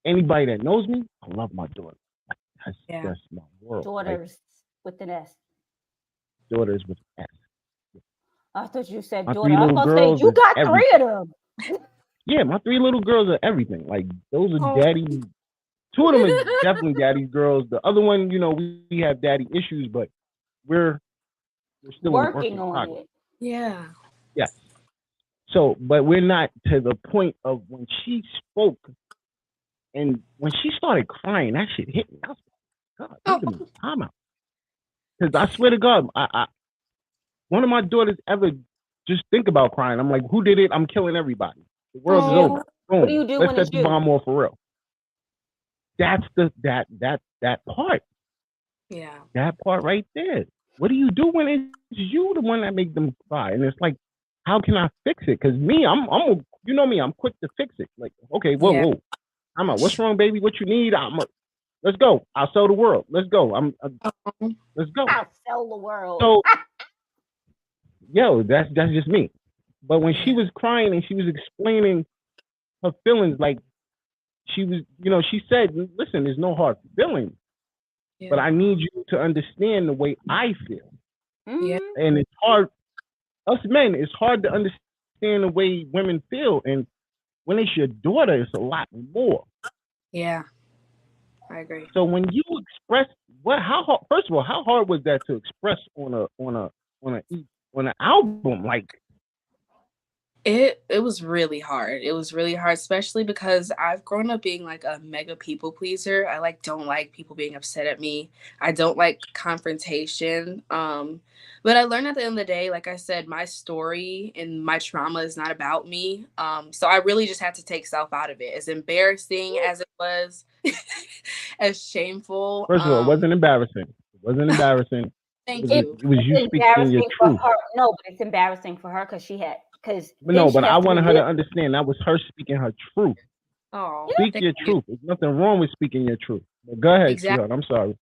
Speaker 2: Anybody that knows me, I love my daughter. That's my world.
Speaker 4: Daughters with an S.
Speaker 2: Daughters with an S.
Speaker 4: I thought you said daughter. I was gonna say you got everything. 3 of them.
Speaker 2: Yeah, my 3 little girls are everything. Like, those are daddy. 2 of them are definitely daddy's girls. The other one, we have daddy issues, but we're still
Speaker 4: working on it.
Speaker 7: Yeah.
Speaker 2: Yeah. So, but we're not to the point of when she spoke, and when she started crying, that shit hit me. I was like, God, wait a minute, time out. Because I swear to God, I one of my daughters ever just think about crying. I'm like, who did it? I'm killing everybody. The world is over. Boom.
Speaker 4: What do you do
Speaker 2: Let's
Speaker 4: when
Speaker 2: set
Speaker 4: it's
Speaker 2: the
Speaker 4: you?
Speaker 2: bomb off for real. That's that part.
Speaker 7: Yeah.
Speaker 2: That part right there. What do you do when it's you the one that makes them cry? And it's like, how can I fix it? Because me, I'm you know me, I'm quick to fix it. Like, okay, whoa. I'm like, what's wrong, baby? What you need? Let's go. I'll sell the world. Let's go. Let's go.
Speaker 4: I'll sell the world.
Speaker 2: So, yo, that's just me. But when she was crying and she was explaining her feelings, like she was, she said, listen, there's no hard feelings, but I need you to understand the way I feel.
Speaker 7: Yeah.
Speaker 2: And it's hard. Us men, it's hard to understand the way women feel, and when it's your daughter, it's a lot more.
Speaker 7: Yeah, I agree.
Speaker 2: So when you express first of all, how hard was that to express on an album? Like,
Speaker 7: It was really hard. It was really hard, especially because I've grown up being like a mega people pleaser. I like don't like people being upset at me. I don't like confrontation. But I learned at the end of the day, like I said, my story and my trauma is not about me. So I really just had to take self out of it. As embarrassing as it was, as shameful.
Speaker 2: First of all, it wasn't embarrassing. It wasn't embarrassing.
Speaker 7: Thank
Speaker 2: It
Speaker 7: you.
Speaker 2: was you
Speaker 4: It's
Speaker 2: speaking your
Speaker 4: embarrassing for
Speaker 2: truth.
Speaker 4: her. No, but it's embarrassing for her because
Speaker 2: But
Speaker 4: then
Speaker 2: no,
Speaker 4: she
Speaker 2: but I
Speaker 4: has to
Speaker 2: wanted her to
Speaker 4: relive.
Speaker 2: understand that was her speaking her truth.
Speaker 7: Oh,
Speaker 2: Speak
Speaker 7: thank
Speaker 2: your
Speaker 7: you.
Speaker 2: truth. There's nothing wrong with speaking your truth. But go ahead,
Speaker 7: Exactly.
Speaker 2: sweetheart. I'm sorry.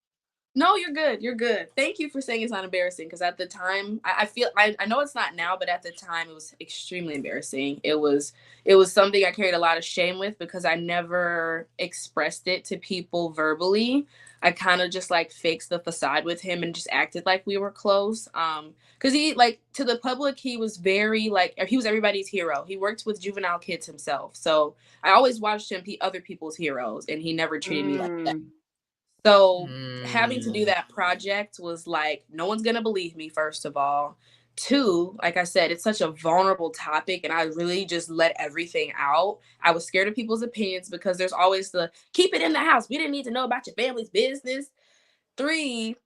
Speaker 7: No, you're good. You're good. Thank you for saying it's not embarrassing because at the time, I feel I know it's not now, but at the time it was extremely embarrassing. It was something I carried a lot of shame with because I never expressed it to people verbally. I kind of just like fixed the facade with him and just acted like we were close. Because he like to the public, he was very like he was everybody's hero. He worked with juvenile kids himself, so I always watched him be other people's heroes, and he never treated me like that. So having to do that project was like, no one's going to believe me, first of all. Two, like I said, it's such a vulnerable topic and I really just let everything out. I was scared of people's opinions because there's always the keep it in the house. We didn't need to know about your family's business. Three,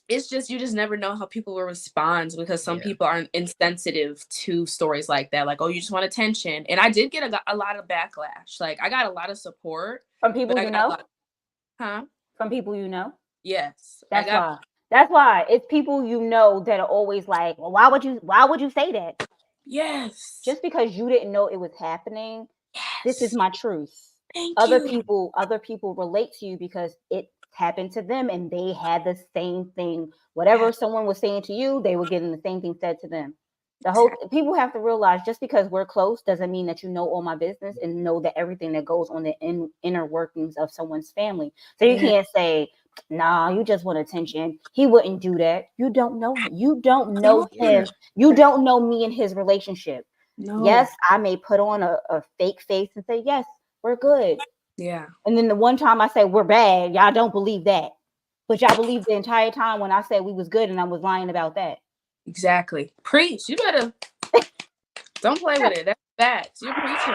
Speaker 7: it's just you just never know how people will respond because some people are insensitive to stories like that. Like, oh, you just want attention. And I did get a lot of backlash. Like I got a lot of support.
Speaker 4: From
Speaker 7: But
Speaker 4: people
Speaker 7: I
Speaker 4: you
Speaker 7: got a
Speaker 4: know?
Speaker 7: lot, huh?
Speaker 4: From people you know?
Speaker 7: Yes. I
Speaker 4: That's
Speaker 7: got
Speaker 4: why. That's why it's people you know that are always like, well, why would you say that?
Speaker 7: yes.
Speaker 4: Just because you didn't know it was happening, this is
Speaker 7: Yes.
Speaker 4: my truth.
Speaker 7: Thank you.
Speaker 4: Other people relate to you because it happened to them and they had the same thing. Whatever
Speaker 7: Yes.
Speaker 4: someone was saying to you, they were getting the same thing said to them.
Speaker 7: Exactly.
Speaker 4: People have to realize just because we're close doesn't mean that you know all my business and know that everything that goes on the inner workings of someone's family. So you
Speaker 7: Yeah.
Speaker 4: can't say, nah, you just want attention. He wouldn't do that. You don't know him. You don't know him. You don't know me and his relationship.
Speaker 7: No.
Speaker 4: Yes, I may put on a fake face and say, yes, we're good.
Speaker 7: Yeah.
Speaker 4: And then the one time I say we're bad, y'all don't believe that. But y'all believe the entire time when I said we was good and I was lying about that.
Speaker 7: Exactly. Preach. You better don't play with it. That's facts. You're preaching.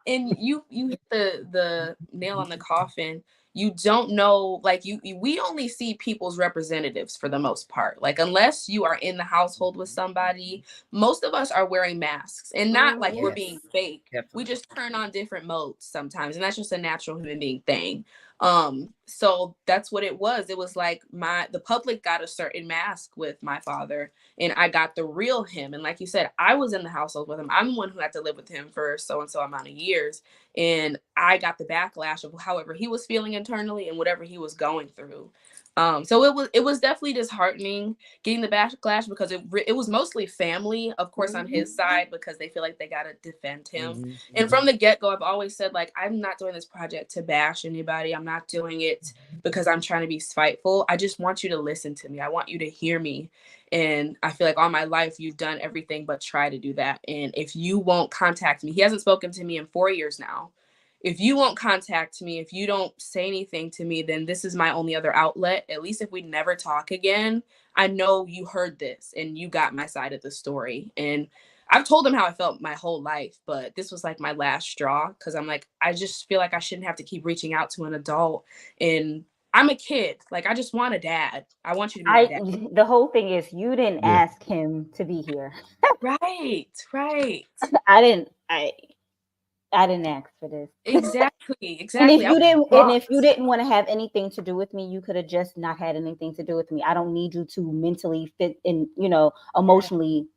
Speaker 7: And you hit the nail on the coffin. You don't know, like we only see people's representatives for the most part. Like unless you are in the household with somebody, most of us are wearing masks and not like we're being fake. We just turn on different modes sometimes, and that's just a natural human being thing. So that's what it was. It was like the public got a certain mask with my father and I got the real him. And like you said, I was in the household with him. I'm the one who had to live with him for so and so amount of years. And I got the backlash of however he was feeling internally and whatever he was going through. So it was definitely disheartening getting the backlash because it was mostly family, of course, on his side because they feel like they gotta defend him. And from the get-go, I've always said, like, I'm not doing this project to bash anybody. I'm not doing it because I'm trying to be spiteful. I just want you to listen to me. I want you to hear me. And I feel like all my life you've done everything but try to do that. And if you won't contact me, he hasn't spoken to me in 4 years now. If you won't contact me, if you don't say anything to me, then this is my only other outlet. At least if we never talk again, I know you heard this and you got my side of the story. And I've told him how I felt my whole life, but this was like my last straw because I'm like, I just feel like I shouldn't have to keep reaching out to an adult. And I'm a kid. Like, I just want a dad. I want you to be my dad.
Speaker 4: The whole thing is you didn't ask him to be here.
Speaker 7: Right.
Speaker 4: I didn't ask for this.
Speaker 7: Exactly.
Speaker 4: And if you didn't want to have anything to do with me, you could have just not had anything to do with me. I don't need you to mentally fit in, emotionally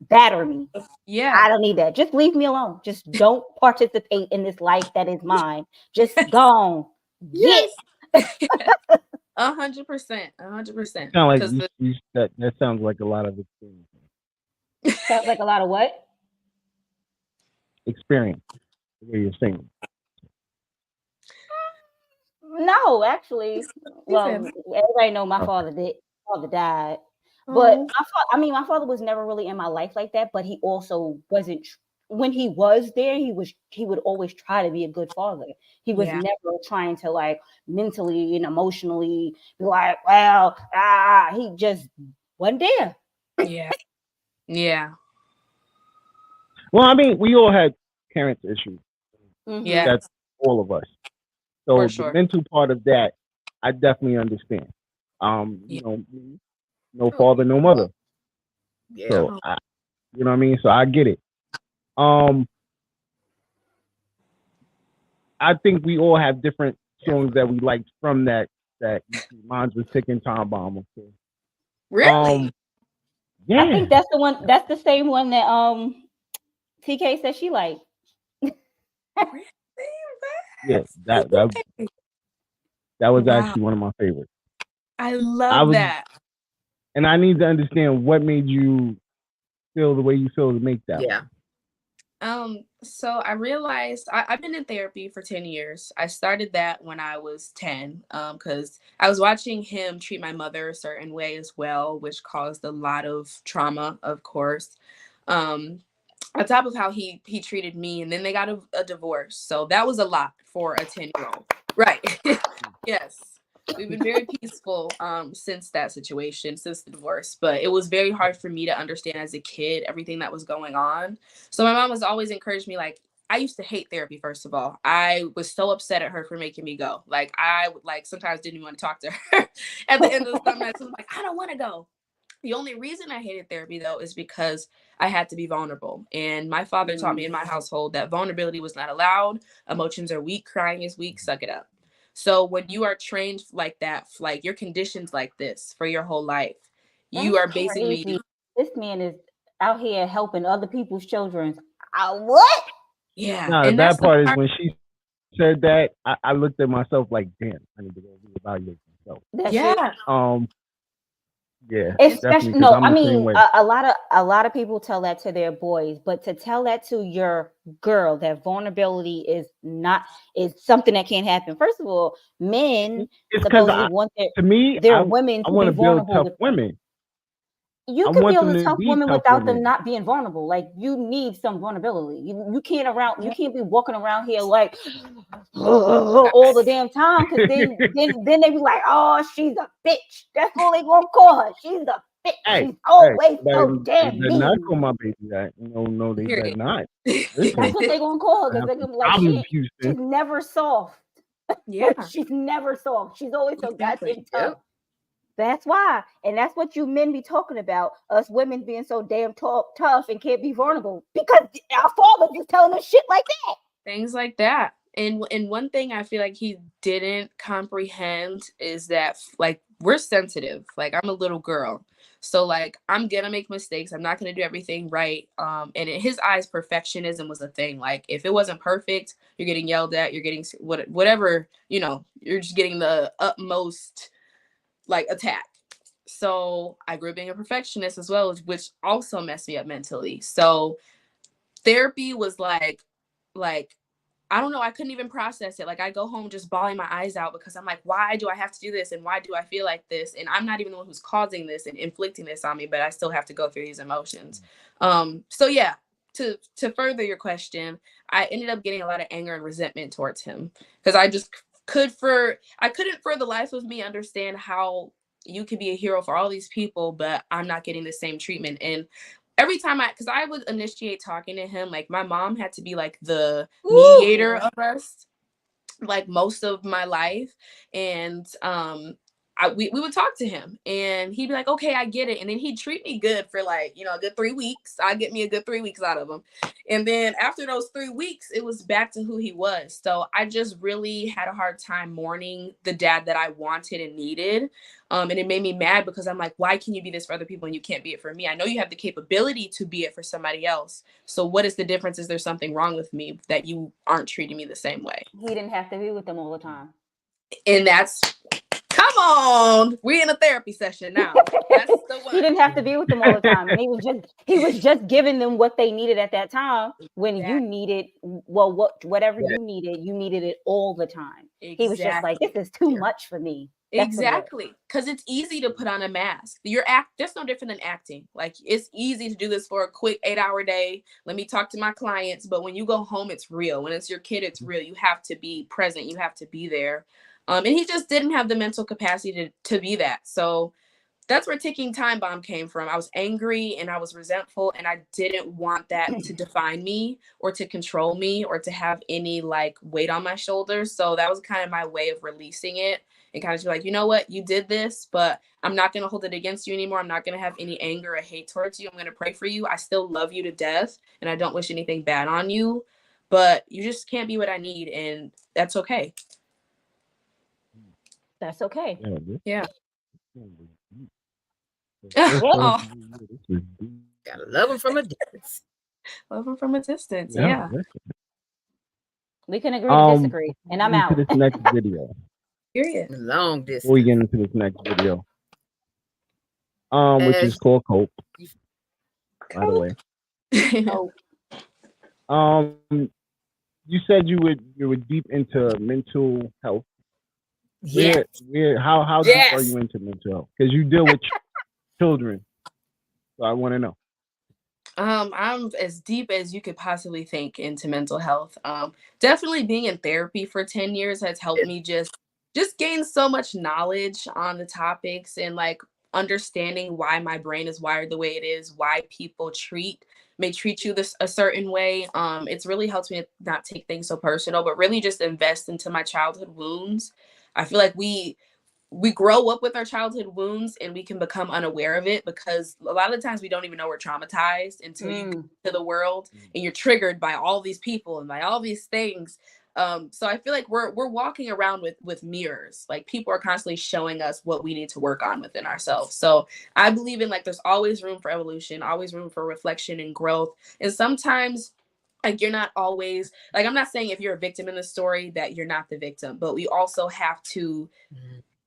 Speaker 4: batter me.
Speaker 7: Yeah.
Speaker 4: I don't need that. Just leave me alone. Just don't participate in this life that is mine. Just go on.
Speaker 7: Yes. 100%. 100%.
Speaker 2: Sound like that sounds like a lot of experience.
Speaker 4: Sounds like a lot of what?
Speaker 2: Experience. The way you're saying.
Speaker 4: No, actually. Well, everybody know my father died. But my father was never really in my life like that, but he also wasn't when he was there, he would always try to be a good father. He was never trying to like mentally and emotionally be like, well, he just wasn't there.
Speaker 7: Yeah. Yeah.
Speaker 2: Well, I mean, we all had parents' issues.
Speaker 4: Mm-hmm.
Speaker 7: Yeah.
Speaker 2: That's all of us.
Speaker 7: For
Speaker 2: So the
Speaker 7: sure.
Speaker 2: mental part of that, I definitely understand.
Speaker 7: Yeah.
Speaker 2: No father, no mother.
Speaker 5: Yeah.
Speaker 2: So you know what I mean? So I get it. Um, I think we all have different songs that we liked from that. Mine was Ticking Time Bomb. Okay.
Speaker 7: Really?
Speaker 2: Yeah.
Speaker 4: I think that's the one. That's the same one that TK said she liked.
Speaker 7: Really?
Speaker 2: Yeah, that was
Speaker 7: Wow.
Speaker 2: actually one of my favorites.
Speaker 7: I
Speaker 2: I
Speaker 7: love
Speaker 2: was,
Speaker 7: that.
Speaker 2: and I need to understand what made you feel the way you feel to make that
Speaker 5: Yeah.
Speaker 2: one.
Speaker 7: So I realized I've been in therapy for 10 years. I started that when I was 10, because I was watching him treat my mother a certain way as well, which caused a lot of trauma, of course. Um, on top of how he treated me, and then they got a divorce. So that was a lot for a 10-year-old. Right. Yes. We've been very peaceful since that situation, since the divorce, but it was very hard for me to understand as a kid everything that was going on. So my mom was always encouraged me, like, I used to hate therapy, first of all. I was so upset at her for making me go. Like, I would, like, sometimes didn't even want to talk to her at the end of some nights. I was like, I don't want to go. The only reason I hated therapy, though, is because I had to be vulnerable. And my father taught me in my household that vulnerability was not allowed. Emotions are weak. Crying is weak. Suck it up. So when you are trained like that, like you're conditioned like this for your whole life,
Speaker 4: That's
Speaker 7: you are basically,
Speaker 4: crazy. This man is out here helping other people's children. What?
Speaker 7: yeah.
Speaker 2: Now the
Speaker 7: And that's
Speaker 2: bad
Speaker 7: the
Speaker 2: part is
Speaker 7: part.
Speaker 2: when she said that, I looked at myself like, damn, I need to go reevaluate myself.
Speaker 4: That's it.
Speaker 7: Yeah.
Speaker 2: Yeah, definitely,
Speaker 4: Especially
Speaker 2: because
Speaker 4: no,
Speaker 2: I'm
Speaker 4: I
Speaker 2: the same
Speaker 4: mean
Speaker 2: way.
Speaker 4: a lot of people tell that to their boys, but to tell that to your girl, that vulnerability is something that can't happen. First of all, men
Speaker 2: It's because
Speaker 4: supposedly want
Speaker 2: to me,
Speaker 4: their women
Speaker 2: I
Speaker 4: to be
Speaker 2: want to build
Speaker 4: vulnerable
Speaker 2: tough
Speaker 4: with them.
Speaker 2: women.
Speaker 4: You
Speaker 2: I
Speaker 4: could
Speaker 2: want
Speaker 4: build
Speaker 2: them
Speaker 4: a
Speaker 2: to
Speaker 4: tough
Speaker 2: be
Speaker 4: woman
Speaker 2: tough
Speaker 4: without them
Speaker 2: women.
Speaker 4: not being vulnerable. Like you need some vulnerability. You can't around. You can't be walking around here like all the damn time, because then they be like, oh, she's a bitch. That's what they gonna call her. She's a bitch.
Speaker 2: Hey,
Speaker 4: She's always
Speaker 2: they
Speaker 4: so damn
Speaker 2: better not
Speaker 4: mean.
Speaker 2: call my baby that. No, they better
Speaker 7: Period.
Speaker 2: not.
Speaker 4: That's
Speaker 2: Listen,
Speaker 4: what they gonna call her,
Speaker 2: I
Speaker 4: because
Speaker 2: have
Speaker 4: they're
Speaker 2: some
Speaker 4: gonna be like,
Speaker 2: problems, Houston.
Speaker 4: she's never soft.
Speaker 7: Yeah.
Speaker 4: She's never soft. She's always so
Speaker 7: Exactly.
Speaker 4: goddamn tough. That's why. And that's what you men be talking about. Us women being so damn tough and can't be vulnerable. Because our fathers is telling us shit like that.
Speaker 7: Things like that. And one thing I feel like he didn't comprehend is that, like, we're sensitive. Like, I'm a little girl, so like I'm gonna make mistakes. I'm not gonna do everything right. And in his eyes, perfectionism was a thing. Like, if it wasn't perfect, you're getting yelled at. You're getting whatever, you're just getting the utmost, like, attack. So I grew up being a perfectionist as well, which also messed me up mentally. So therapy was like I don't know, I couldn't even process it. Like, I go home just bawling my eyes out because I'm like, why do I have to do this, and why do I feel like this, and I'm not even the one who's causing this and inflicting this on me, but I still have to go through these emotions. So yeah, to further your question, I ended up getting a lot of anger and resentment towards him because I just I couldn't for the life of me understand how you could be a hero for all these people, but I'm not getting the same treatment. And every time because I would initiate talking to him, like my mom had to be like the mediator of us, like most of my life. And we would talk to him and he'd be like, okay, I get it. And then he'd treat me good for like, a good 3 weeks. I'd get me a good 3 weeks out of him. And then after those 3 weeks, it was back to who he was. So I just really had a hard time mourning the dad that I wanted and needed. And it made me mad because I'm like, why can you be this for other people and you can't be it for me? I know you have the capability to be it for somebody else. So what is the difference? Is there something wrong with me that you aren't treating me the same way?
Speaker 4: He didn't have to be with them all the time.
Speaker 7: And come on, we're in a therapy session now. That's the one.
Speaker 4: He didn't have to be with them all the time. And he was just giving them what they needed at that time when you needed, whatever you needed it all the time.
Speaker 7: Exactly.
Speaker 4: He was just like, this is too much for me.
Speaker 7: Exactly. Because it's easy to put on a mask. That's no different than acting. Like, it's easy to do this for a quick 8-hour day. Let me talk to my clients. But when you go home, it's real. When it's your kid, it's real. You have to be present. You have to be there. And he just didn't have the mental capacity to be that. So that's where ticking time bomb came from. I was angry and I was resentful, and I didn't want that to define me or to control me or to have any like weight on my shoulders. So that was kind of my way of releasing it and kind of be like, you know what, you did this, but I'm not going to hold it against you anymore. I'm not going to have any anger or hate towards you. I'm going to pray for you. I still love you to death, and I don't wish anything bad on you, but you just can't be what I need, and that's okay.
Speaker 4: That's okay.
Speaker 7: Yeah.
Speaker 5: Gotta love him from a distance.
Speaker 7: Love him from a distance. Yeah.
Speaker 4: We can agree to disagree, and I'm out.
Speaker 2: To this next video.
Speaker 7: Period.
Speaker 5: Long distance.
Speaker 2: Before we get into this next video, which is called Cope. By the way. You said you were deep into mental health.
Speaker 5: Yeah.
Speaker 2: How deep are you into mental health? Because you deal with children, so I want to know.
Speaker 7: I'm as deep as you could possibly think into mental health. Definitely being in therapy for 10 years has helped me just gain so much knowledge on the topics and like understanding why my brain is wired the way it is, why people may treat you a certain way. It's really helped me not take things so personal, but really just invest into my childhood wounds. I feel like we grow up with our childhood wounds and we can become unaware of it because a lot of the times we don't even know we're traumatized until you come to the world and you're triggered by all these people and by all these things. So I feel like we're walking around with mirrors. Like people are constantly showing us what we need to work on within ourselves. So I believe in like there's always room for evolution, always room for reflection and growth. And sometimes like you're not always like, I'm not saying if you're a victim in the story that you're not the victim, but we also have to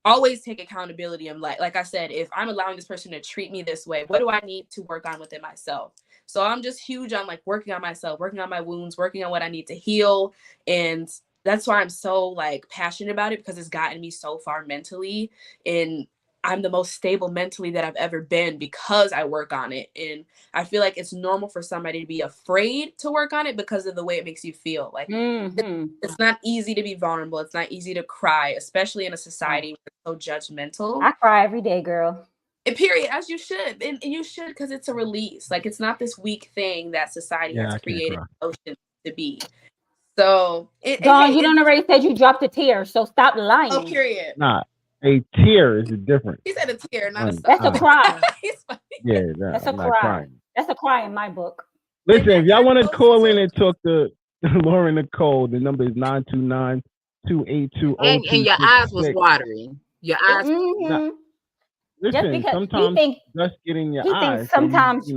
Speaker 7: always take accountability of like I said, if I'm allowing this person to treat me this way, what do I need to work on within myself? So I'm just huge on like working on myself, working on my wounds, working on what I need to heal. And that's why I'm so like passionate about it because it's gotten me so far mentally. And I'm the most stable mentally that I've ever been because I work on it. And I feel like it's normal for somebody to be afraid to work on it because of the way it makes you feel. Like it's not easy to be vulnerable. It's not easy to cry, especially in a society where it's so judgmental.
Speaker 4: I cry every day, girl.
Speaker 7: And period, as you should. And you should because it's a release. Like it's not this weak thing that society has created emotions to be. So
Speaker 4: Dawn, you don't already said you dropped a tear, so stop lying.
Speaker 7: Oh, period.
Speaker 2: Nah. A tear is different.
Speaker 7: He said a tear, not a
Speaker 4: That's a cry.
Speaker 2: Yeah,
Speaker 4: that's a cry. That's a cry in my book.
Speaker 2: Listen, if y'all want to call in and talk to Lauryn Nichole, the number is 929-282-0266.
Speaker 5: And your eyes was watering. Your eyes.
Speaker 2: Listen, sometimes just getting your eyes.
Speaker 4: Thinks sometimes, he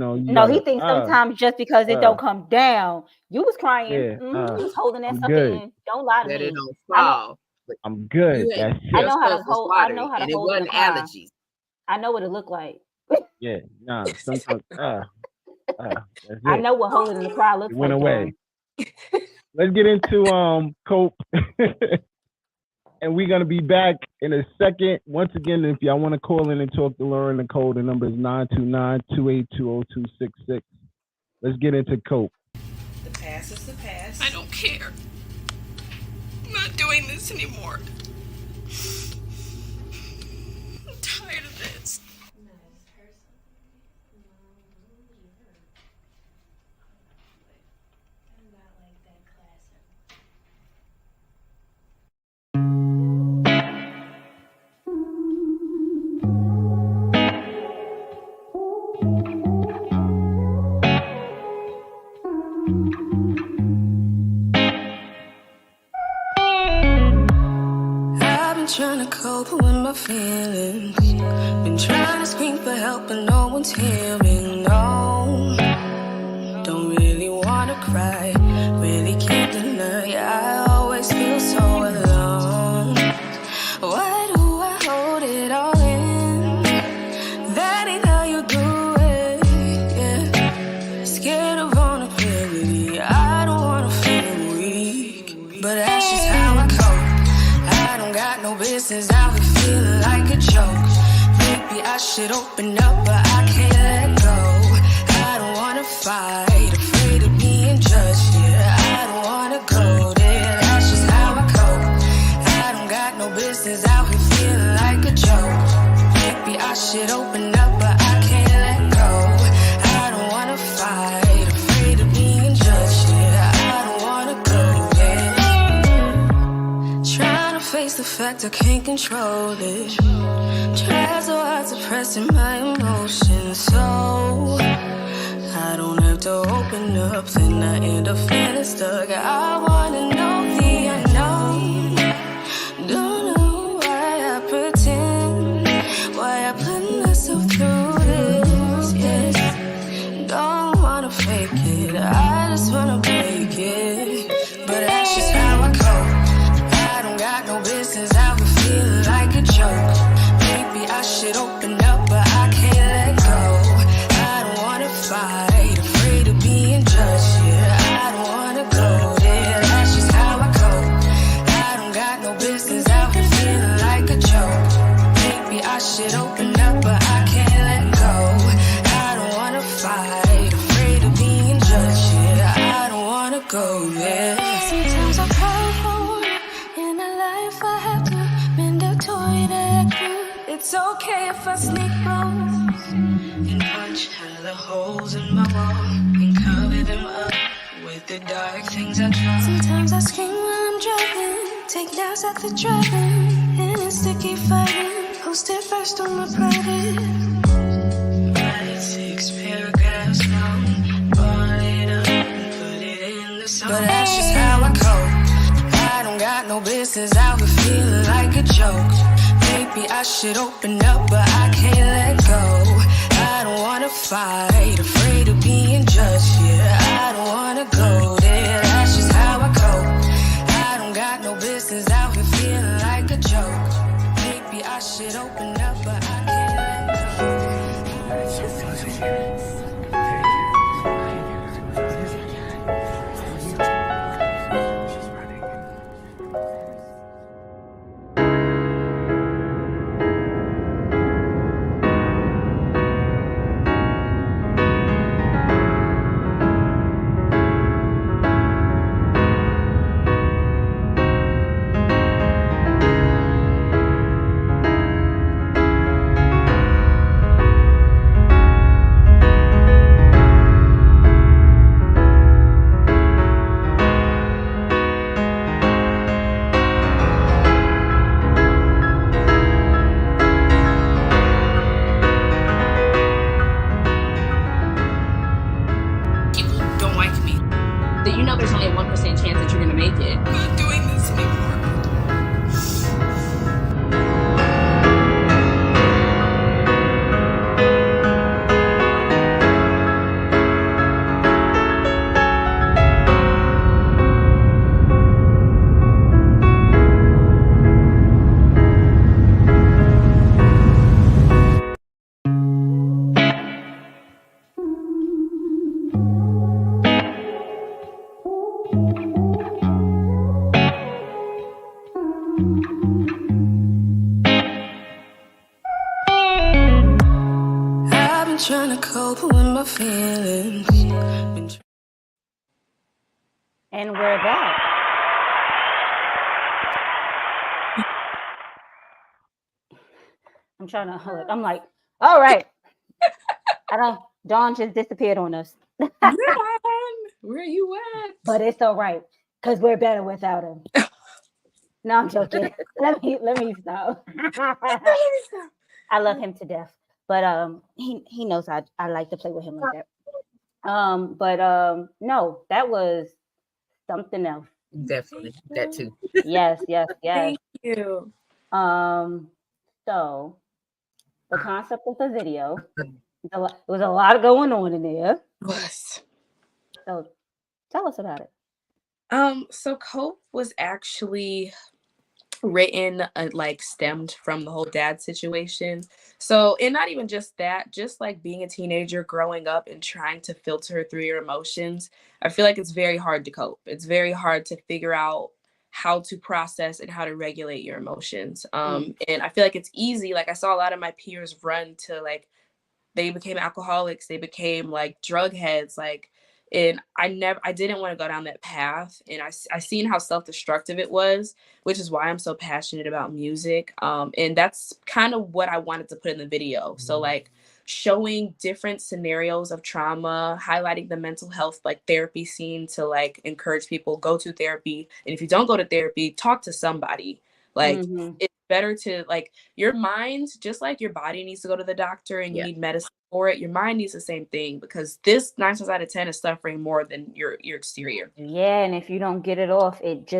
Speaker 4: thinks sometimes just because it don't come down. You was crying.
Speaker 2: Yeah,
Speaker 4: you was holding that stuff in. Don't lie to me.
Speaker 5: That it don't fall.
Speaker 2: I'm good. That's
Speaker 4: I know how to hold. I know how to
Speaker 5: and
Speaker 4: hold.
Speaker 5: It wasn't allergies.
Speaker 4: I know what it looked like.
Speaker 2: Yeah, nah. Sometimes,
Speaker 4: I know what holding in the cry looks like.
Speaker 2: Went away. Let's get into Cope, and we're gonna be back in a second. Once again, if y'all want to call in and talk to Lauryn Nichole, the number is 929-282-0266. Let's get into Cope.
Speaker 7: The past is the past.
Speaker 11: I don't care. I'm not doing this anymore. I'm tired of this.
Speaker 6: Trying to cope with my feelings. Been trying to scream for help, but no one's hearing. No, don't really wanna cry. Really can't deny. I always feel so alone. Why do I hold it all in? That ain't how you do it. Yeah. Scared of vulnerability. I don't wanna feel weak, but that's just how I cope. Got no business out here feeling like a joke. Maybe I should open up, but I can't let go. I don't wanna fight, afraid of being judged. Yeah, I don't wanna go there. That's just how I cope. I don't got no business out here feeling like a joke. Maybe I should open face the fact I can't control it. Try so hard suppressing my emotions, so I don't have to open up, then I end up feeling stuck. I wanna know the unknown. Don't know why I pretend, why I put myself through this, yes. Don't wanna fake it, I just wanna break it. But that's just how I cope. I don't got no business out here feeling like a joke. Maybe I should open up, but I can't let go. I don't wanna fight, afraid of being judged, yeah. I don't wanna go there, that's just how I cope. I don't got no business out here feeling like a joke. Maybe I should open up, but I can't let go. I don't wanna fight, afraid of being judged, yeah. I don't wanna go there. Sometimes I cry for in a life I have to mandatory to act good. It's okay if I sneak bones and punch hella holes in my wall and cover them up with the dark things I try. Sometimes I scream while I'm driving, take naps at the drive-in, and it's sticky fighting. Post it first on my private. Write 6 paragraphs long, ball it up and put it in the song. But that's just how I cope. I don't got no business out here feeling like a joke. Maybe I should open up, but I can't let go. I don't wanna fight, afraid of being judged, yeah. I don't wanna go there, that's just how I cope. I don't got no business out here feeling like a joke. Maybe I should open up, but I can't let go.
Speaker 7: You know there's only a 1% chance that you're gonna make it.
Speaker 11: I'm not doing this anymore.
Speaker 6: Trying to cope with my feelings.
Speaker 4: And we're back. I'm trying to hold it. I'm like, all right. Dawn just disappeared on us.
Speaker 7: Where you at?
Speaker 4: But it's all right, because we're better without him. No, I'm joking. let me stop. I love him to death. But he knows I like to play with him like that. No, that was something else.
Speaker 5: Definitely that too.
Speaker 4: Yes.
Speaker 7: Thank you.
Speaker 4: So the concept of the video, there was a lot going on in there.
Speaker 7: Yes.
Speaker 4: So tell us about it.
Speaker 7: So Cope was actually written like stemmed from the whole dad situation. So, and not even just that, just like being a teenager, growing up and trying to filter through your emotions, I feel like it's very hard to cope. It's very hard to figure out how to process and how to regulate your emotions. And I feel like it's easy. Like I saw a lot of my peers run to like, they became alcoholics, they became like drug heads, like, and I didn't want to go down that path. And I seen how self-destructive it was, which is why I'm so passionate about music. And that's kind of what I wanted to put in the video. So like showing different scenarios of trauma, highlighting the mental health, like therapy scene to like encourage people, go to therapy. And if you don't go to therapy, talk to somebody. Like it's better to like your mind, just like your body needs to go to the doctor and you need medicine for it. Your mind needs the same thing, because this 9 times out of 10 is suffering more than your exterior.
Speaker 4: Yeah, and if you don't get it off, it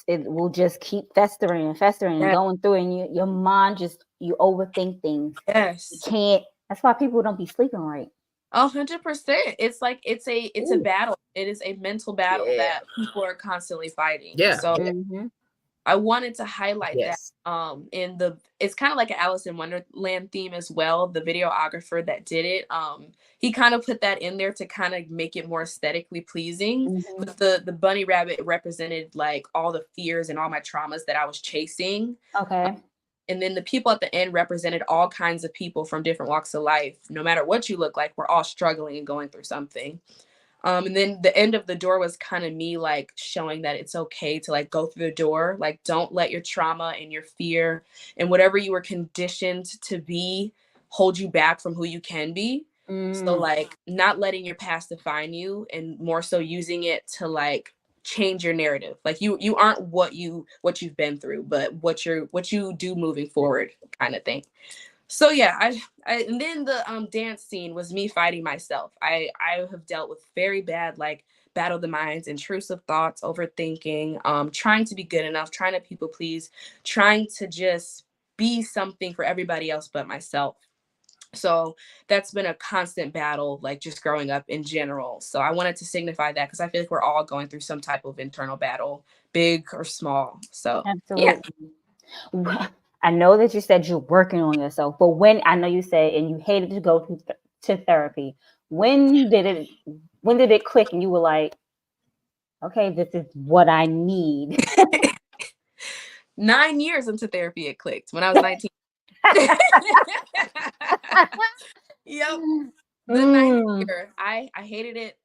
Speaker 4: will just keep festering and festering and going through, and your mind you overthink things.
Speaker 7: Yes.
Speaker 4: You can't. That's why people don't be sleeping right.
Speaker 7: 100%. It's like it's a battle. It is a mental battle that people are constantly fighting.
Speaker 5: Yeah.
Speaker 7: So I wanted to highlight that it's kind of like an Alice in Wonderland theme as well. The videographer that did it, he kind of put that in there to kind of make it more aesthetically pleasing. But the bunny rabbit represented like all the fears and all my traumas that I was chasing.
Speaker 4: Okay.
Speaker 7: And then the people at the end represented all kinds of people from different walks of life. No matter what you look like, we're all struggling and going through something. And then the end of the door was kind of me like showing that it's okay to like go through the door. Like, don't let your trauma and your fear and whatever you were conditioned to be hold you back from who you can be. So like not letting your past define you, and more so using it to like change your narrative. Like you aren't what you've been through, but what you do moving forward, kind of thing. So yeah, I and then the dance scene was me fighting myself. I have dealt with very bad like battle of the minds, intrusive thoughts, overthinking, trying to be good enough, trying to people please, trying to just be something for everybody else but myself. So that's been a constant battle, like just growing up in general. So I wanted to signify that because I feel like we're all going through some type of internal battle, big or small. So
Speaker 4: absolutely. Yeah. I know that you said you're working on yourself, but when I know you said and you hated to go to therapy, when did it click and you were like, okay, this is what I need?
Speaker 7: 9 years into therapy, it clicked when I was 19. Yep. The 9th year, I hated it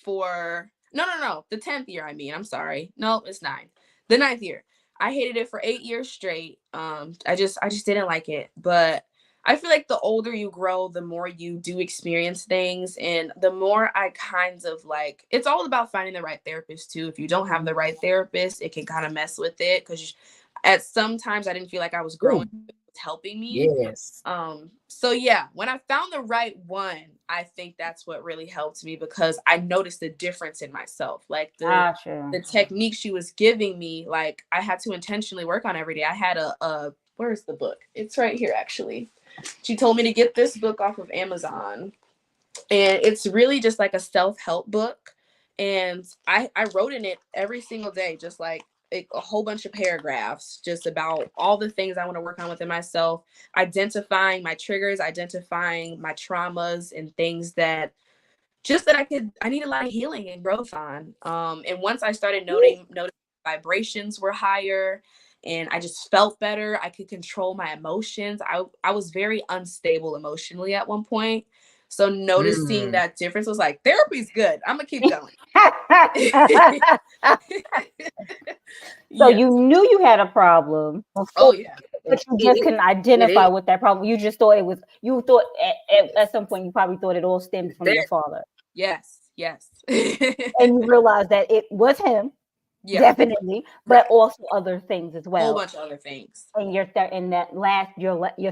Speaker 7: for no. The 10th year, I mean, I'm sorry. No, it's 9. The 9th year. I hated it for 8 years straight. I just didn't like it. But I feel like the older you grow, the more you do experience things, and the more I kind of like, it's all about finding the right therapist too. If you don't have the right therapist, it can kind of mess with it, because at some times I didn't feel like I was growing. It was helping me.
Speaker 5: Yes.
Speaker 7: So yeah, when I found the right one, I think that's what really helped me, because I noticed the difference in myself. Like the technique she was giving me, like I had to intentionally work on every day. I had a where's the book? It's right here, actually. She told me to get this book off of Amazon, and it's really just like a self-help book. And I wrote in it every single day, just like a whole bunch of paragraphs just about all the things I want to work on within myself, identifying my triggers, identifying my traumas, and things that I need a lot of healing and growth on. And once I started noticing vibrations were higher and I just felt better, I could control my emotions. I was very unstable emotionally at one point. So noticing that difference was like, therapy's good. I'm gonna keep going.
Speaker 4: So you knew you had a problem.
Speaker 7: Oh yeah.
Speaker 4: But you just couldn't identify what that problem. You just thought it was. You thought at some point you probably thought it all stemmed from your father.
Speaker 7: Yes.
Speaker 4: And you realized that it was him, definitely, but also other things as well.
Speaker 7: A whole bunch of other things.
Speaker 4: And your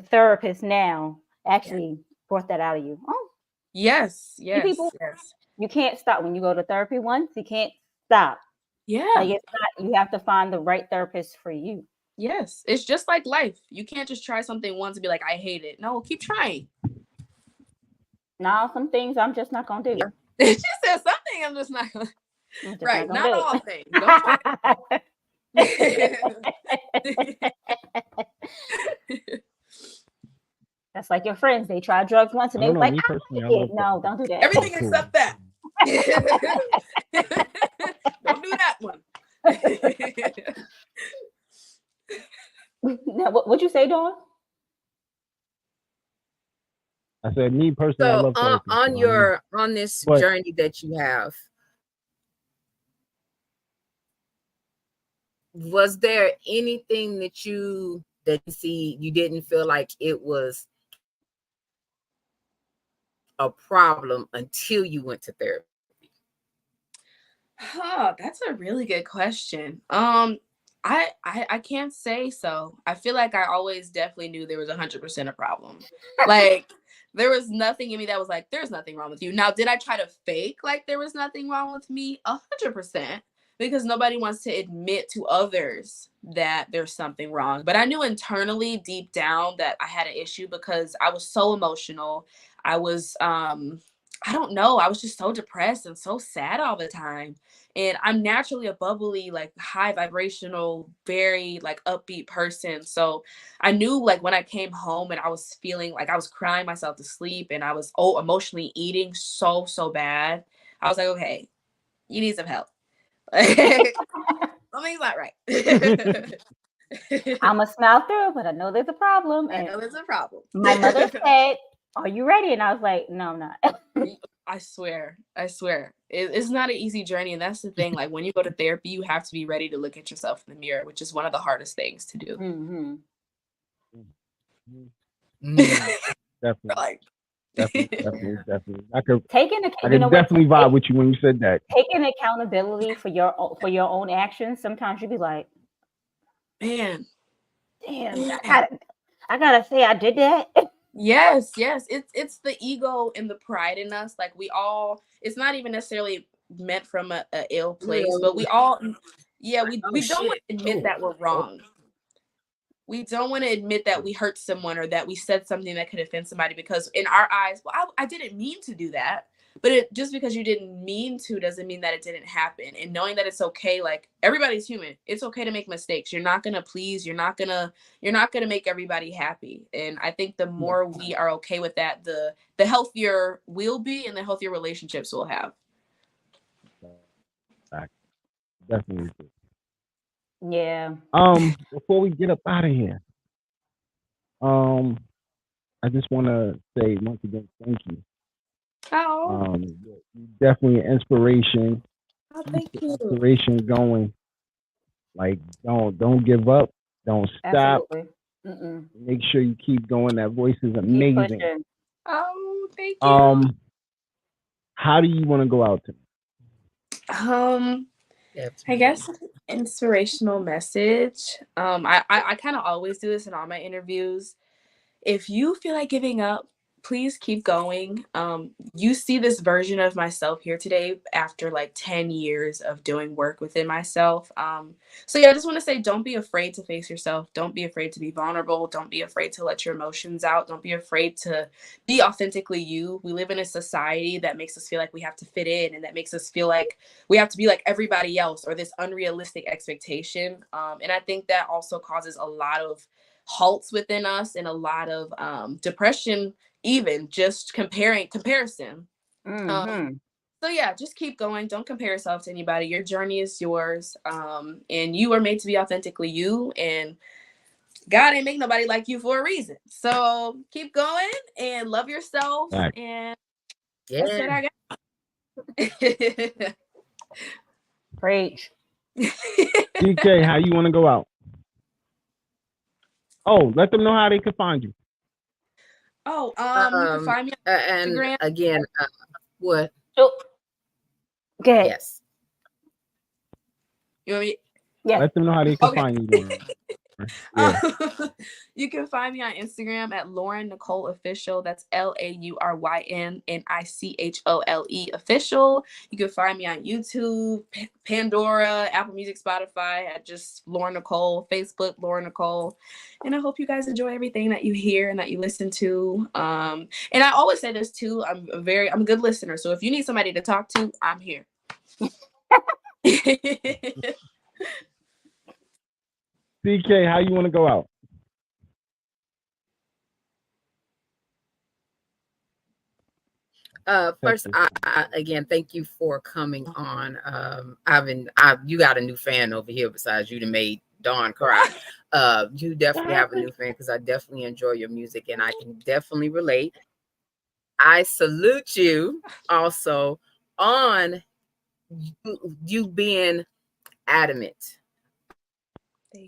Speaker 4: therapist now actually brought that out of you. Oh,
Speaker 7: yes.
Speaker 4: You can't stop when you go to therapy once. You can't stop.
Speaker 7: Yeah.
Speaker 4: Like it's not. You have to find the right therapist for you.
Speaker 7: Yes, it's just like life. You can't just try something once and be like, I hate it. No, keep trying.
Speaker 4: Now, some things I'm just not gonna do.
Speaker 7: She said something I'm just not gonna. Right, not all things.
Speaker 4: That's like your friends. They try drugs once and they're like, no, don't do that.
Speaker 7: Everything except that. Don't do that one.
Speaker 4: Now, what'd you say, Dawn?
Speaker 2: I said, me personally, I love therapy.
Speaker 5: On this journey that you have, was there anything that you see you didn't feel like it was a problem until you went to therapy?
Speaker 7: That's a really good question. I can't say so. I feel like I always definitely knew there was 100% a problem. Like there was nothing in me that was like, there's nothing wrong with you. Now, did I try to fake like there was nothing wrong with me? 100%, because nobody wants to admit to others that there's something wrong. But I knew internally, deep down, that I had an issue because I was so emotional. I was, I don't know, I was just so depressed and so sad all the time. And I'm naturally a bubbly, like high vibrational, very like upbeat person. So I knew like when I came home and I was feeling like I was crying myself to sleep and I was emotionally eating so bad. I was like, okay, you need some help. Something's not right.
Speaker 4: I'm a smile through, but I know there's a problem.
Speaker 7: I
Speaker 4: And
Speaker 7: know there's a problem.
Speaker 4: my mother said, "Are you ready?" And I was like, "No, I'm not."
Speaker 7: I swear. It's not an easy journey. And that's the thing. Like when you go to therapy, you have to be ready to look at yourself in the mirror, which is one of the hardest things to do.
Speaker 4: Mm-hmm.
Speaker 2: Definitely.
Speaker 7: Like,
Speaker 2: Definitely. I could
Speaker 4: You know
Speaker 2: definitely vibe with you when you said that.
Speaker 4: taking accountability for your own actions. Sometimes you be like,
Speaker 7: man,
Speaker 4: damn, I gotta say I did that.
Speaker 7: yes. It's the ego and the pride in us. Like we all, it's not even necessarily meant from a ill place, but we all, yeah, we don't want to admit that we're wrong. We don't want to admit that we hurt someone or that we said something that could offend somebody, because in our eyes, well, I didn't mean to do that. But just because you didn't mean to doesn't mean that it didn't happen. And knowing that it's okay, like everybody's human. It's okay to make mistakes. You're not gonna please. You're not gonna make everybody happy. And I think the more we are okay with that, the healthier we'll be and the healthier relationships we'll have.
Speaker 2: Definitely.
Speaker 4: Yeah.
Speaker 2: Before we get up out of here, I just want to say once again, thank you.
Speaker 7: Oh.
Speaker 2: You're definitely an inspiration.
Speaker 7: Oh, thank you.
Speaker 2: Inspiration going. Like, don't give up. Don't stop.
Speaker 4: Absolutely.
Speaker 2: Make sure you keep going. That voice is amazing.
Speaker 7: Oh, thank you.
Speaker 2: How do you want to go out
Speaker 7: I guess inspirational message. I kind of always do this in all my interviews. If you feel like giving up, please keep going. You see this version of myself here today after like 10 years of doing work within myself. So yeah, I just want to say, don't be afraid to face yourself. Don't be afraid to be vulnerable. Don't be afraid to let your emotions out. Don't be afraid to be authentically you. We live in a society that makes us feel like we have to fit in, and that makes us feel like we have to be like everybody else, or this unrealistic expectation. And I think that also causes a lot of halts within us and a lot of depression, even just comparison. So yeah, just keep going. Don't compare yourself to anybody. Your journey is yours, and you are made to be authentically you, and God ain't make nobody like you for a reason. So keep going and love yourself.
Speaker 2: Right.
Speaker 7: And that's what I got.
Speaker 4: Preach.
Speaker 2: DK, how you want to go out? Oh, let them know how they can find you.
Speaker 7: Oh, you can find me on Instagram.
Speaker 5: And again, what?
Speaker 4: Oh, okay.
Speaker 5: Yes.
Speaker 7: You want me?
Speaker 4: Yeah.
Speaker 2: Let them know how they can find you.
Speaker 7: Yeah. You can find me on Instagram at Lauryn Nichole Official. That's LaurynNichole Official. You can find me on YouTube, Pandora, Apple Music, Spotify at just Lauryn Nichole, Facebook, Lauryn Nichole. And I hope you guys enjoy everything that you hear and that you listen to. And I always say this too, I'm a good listener. So if you need somebody to talk to, I'm here.
Speaker 2: DK, how you want to go out?
Speaker 5: First, I again thank you for coming on. You got a new fan over here besides you that made Dawn cry. You definitely have a new fan, because I definitely enjoy your music and I can definitely relate. I salute you also on you being adamant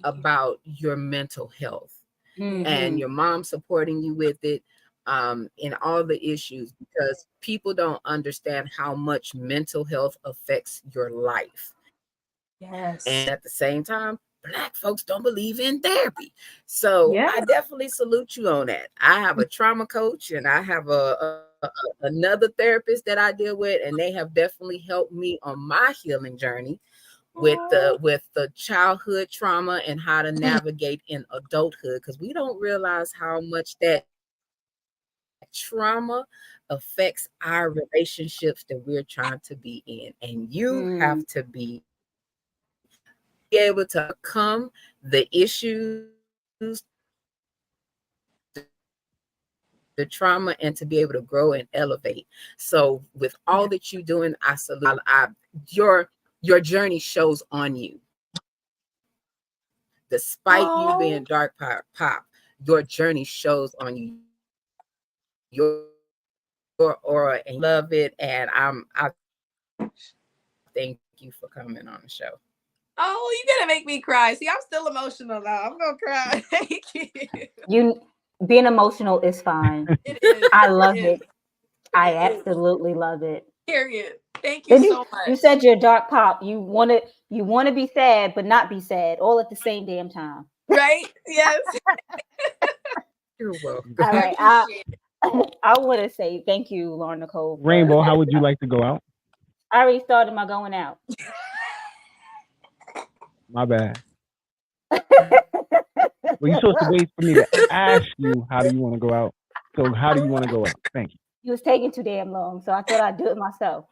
Speaker 5: about your mental health and your mom supporting you with it. In all the issues, because people don't understand how much mental health affects your life.
Speaker 7: Yes.
Speaker 5: And at the same time, Black folks don't believe in therapy. So I definitely salute you on that. I have a trauma coach and I have another therapist that I deal with, and they have definitely helped me on my healing journey with the childhood trauma and how to navigate in adulthood, because we don't realize how much that trauma affects our relationships that we're trying to be in. And you have to be able to overcome the issues, the trauma, and to be able to grow and elevate. So with all that you're doing, I salute. Your journey shows on you. Despite you being dark pop, your journey shows on you. Your aura, and love it. And I thank you for coming on the show.
Speaker 7: Oh, you're gonna make me cry. See, I'm still emotional now. I'm gonna cry. Thank you.
Speaker 4: You being emotional is fine.
Speaker 7: It is.
Speaker 4: I love it. I absolutely love it.
Speaker 7: Period. Thank you so much.
Speaker 4: You said you're dark pop. You want to be sad, but not be sad, all at the same damn time.
Speaker 7: Right? Yes.
Speaker 5: You're welcome.
Speaker 4: All right. I want to say thank you, Lauryn Nichole.
Speaker 2: Rainbow, how would you like to go out?
Speaker 4: I already started my going out.
Speaker 2: My bad. Well, you're supposed to wait for me to ask you how do you want to go out. So how do you want to go out? Thank you.
Speaker 4: It was taking too damn long, so I thought I'd do it myself.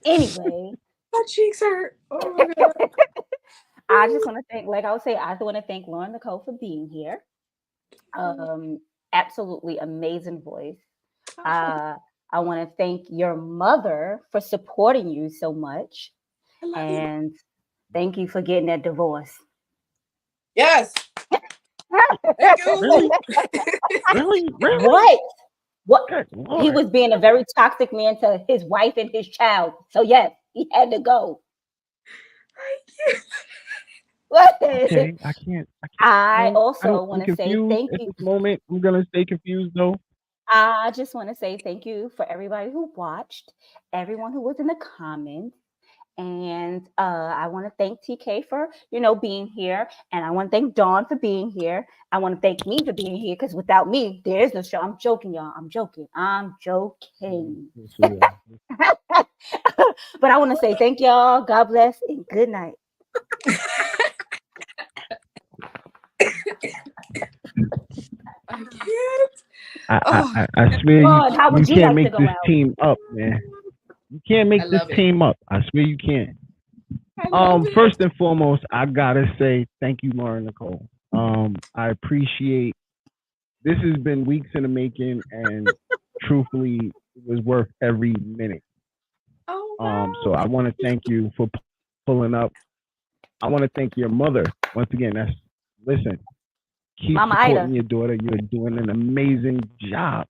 Speaker 4: Anyway.
Speaker 7: My cheeks hurt. Oh my God.
Speaker 4: I just want to thank, like I would say, I want to thank Lauryn Nichole for being here. Absolutely amazing voice. I want to thank your mother for supporting you so much. And thank you for getting that divorce.
Speaker 7: Yes.
Speaker 2: Really?
Speaker 4: What? He was being a very toxic man to his wife and his child. So yes, he had to go.
Speaker 2: Okay, I can't.
Speaker 4: I also want to say thank you.
Speaker 2: At this moment, I'm gonna stay confused though.
Speaker 4: I just want to say thank you for everybody who watched, everyone who was in the comments. And I want to thank TK for, being here. And I want to thank Dawn for being here. I want to thank me for being here, because without me, there is no show. I'm joking, y'all. I'm joking. But I want to say thank y'all. God bless and good night.
Speaker 2: I swear you can't make this team up, man. You can't make this team up. I swear you can't. First and foremost, I gotta say thank you, Lauryn Nichole. I appreciate. This has been weeks in the making, and truthfully, it was worth every minute. So I want to thank you for pulling up. I want to thank your mother once again. Listen. Keep
Speaker 4: Mama
Speaker 2: supporting
Speaker 4: Ida.
Speaker 2: your daughter. You're doing an amazing job.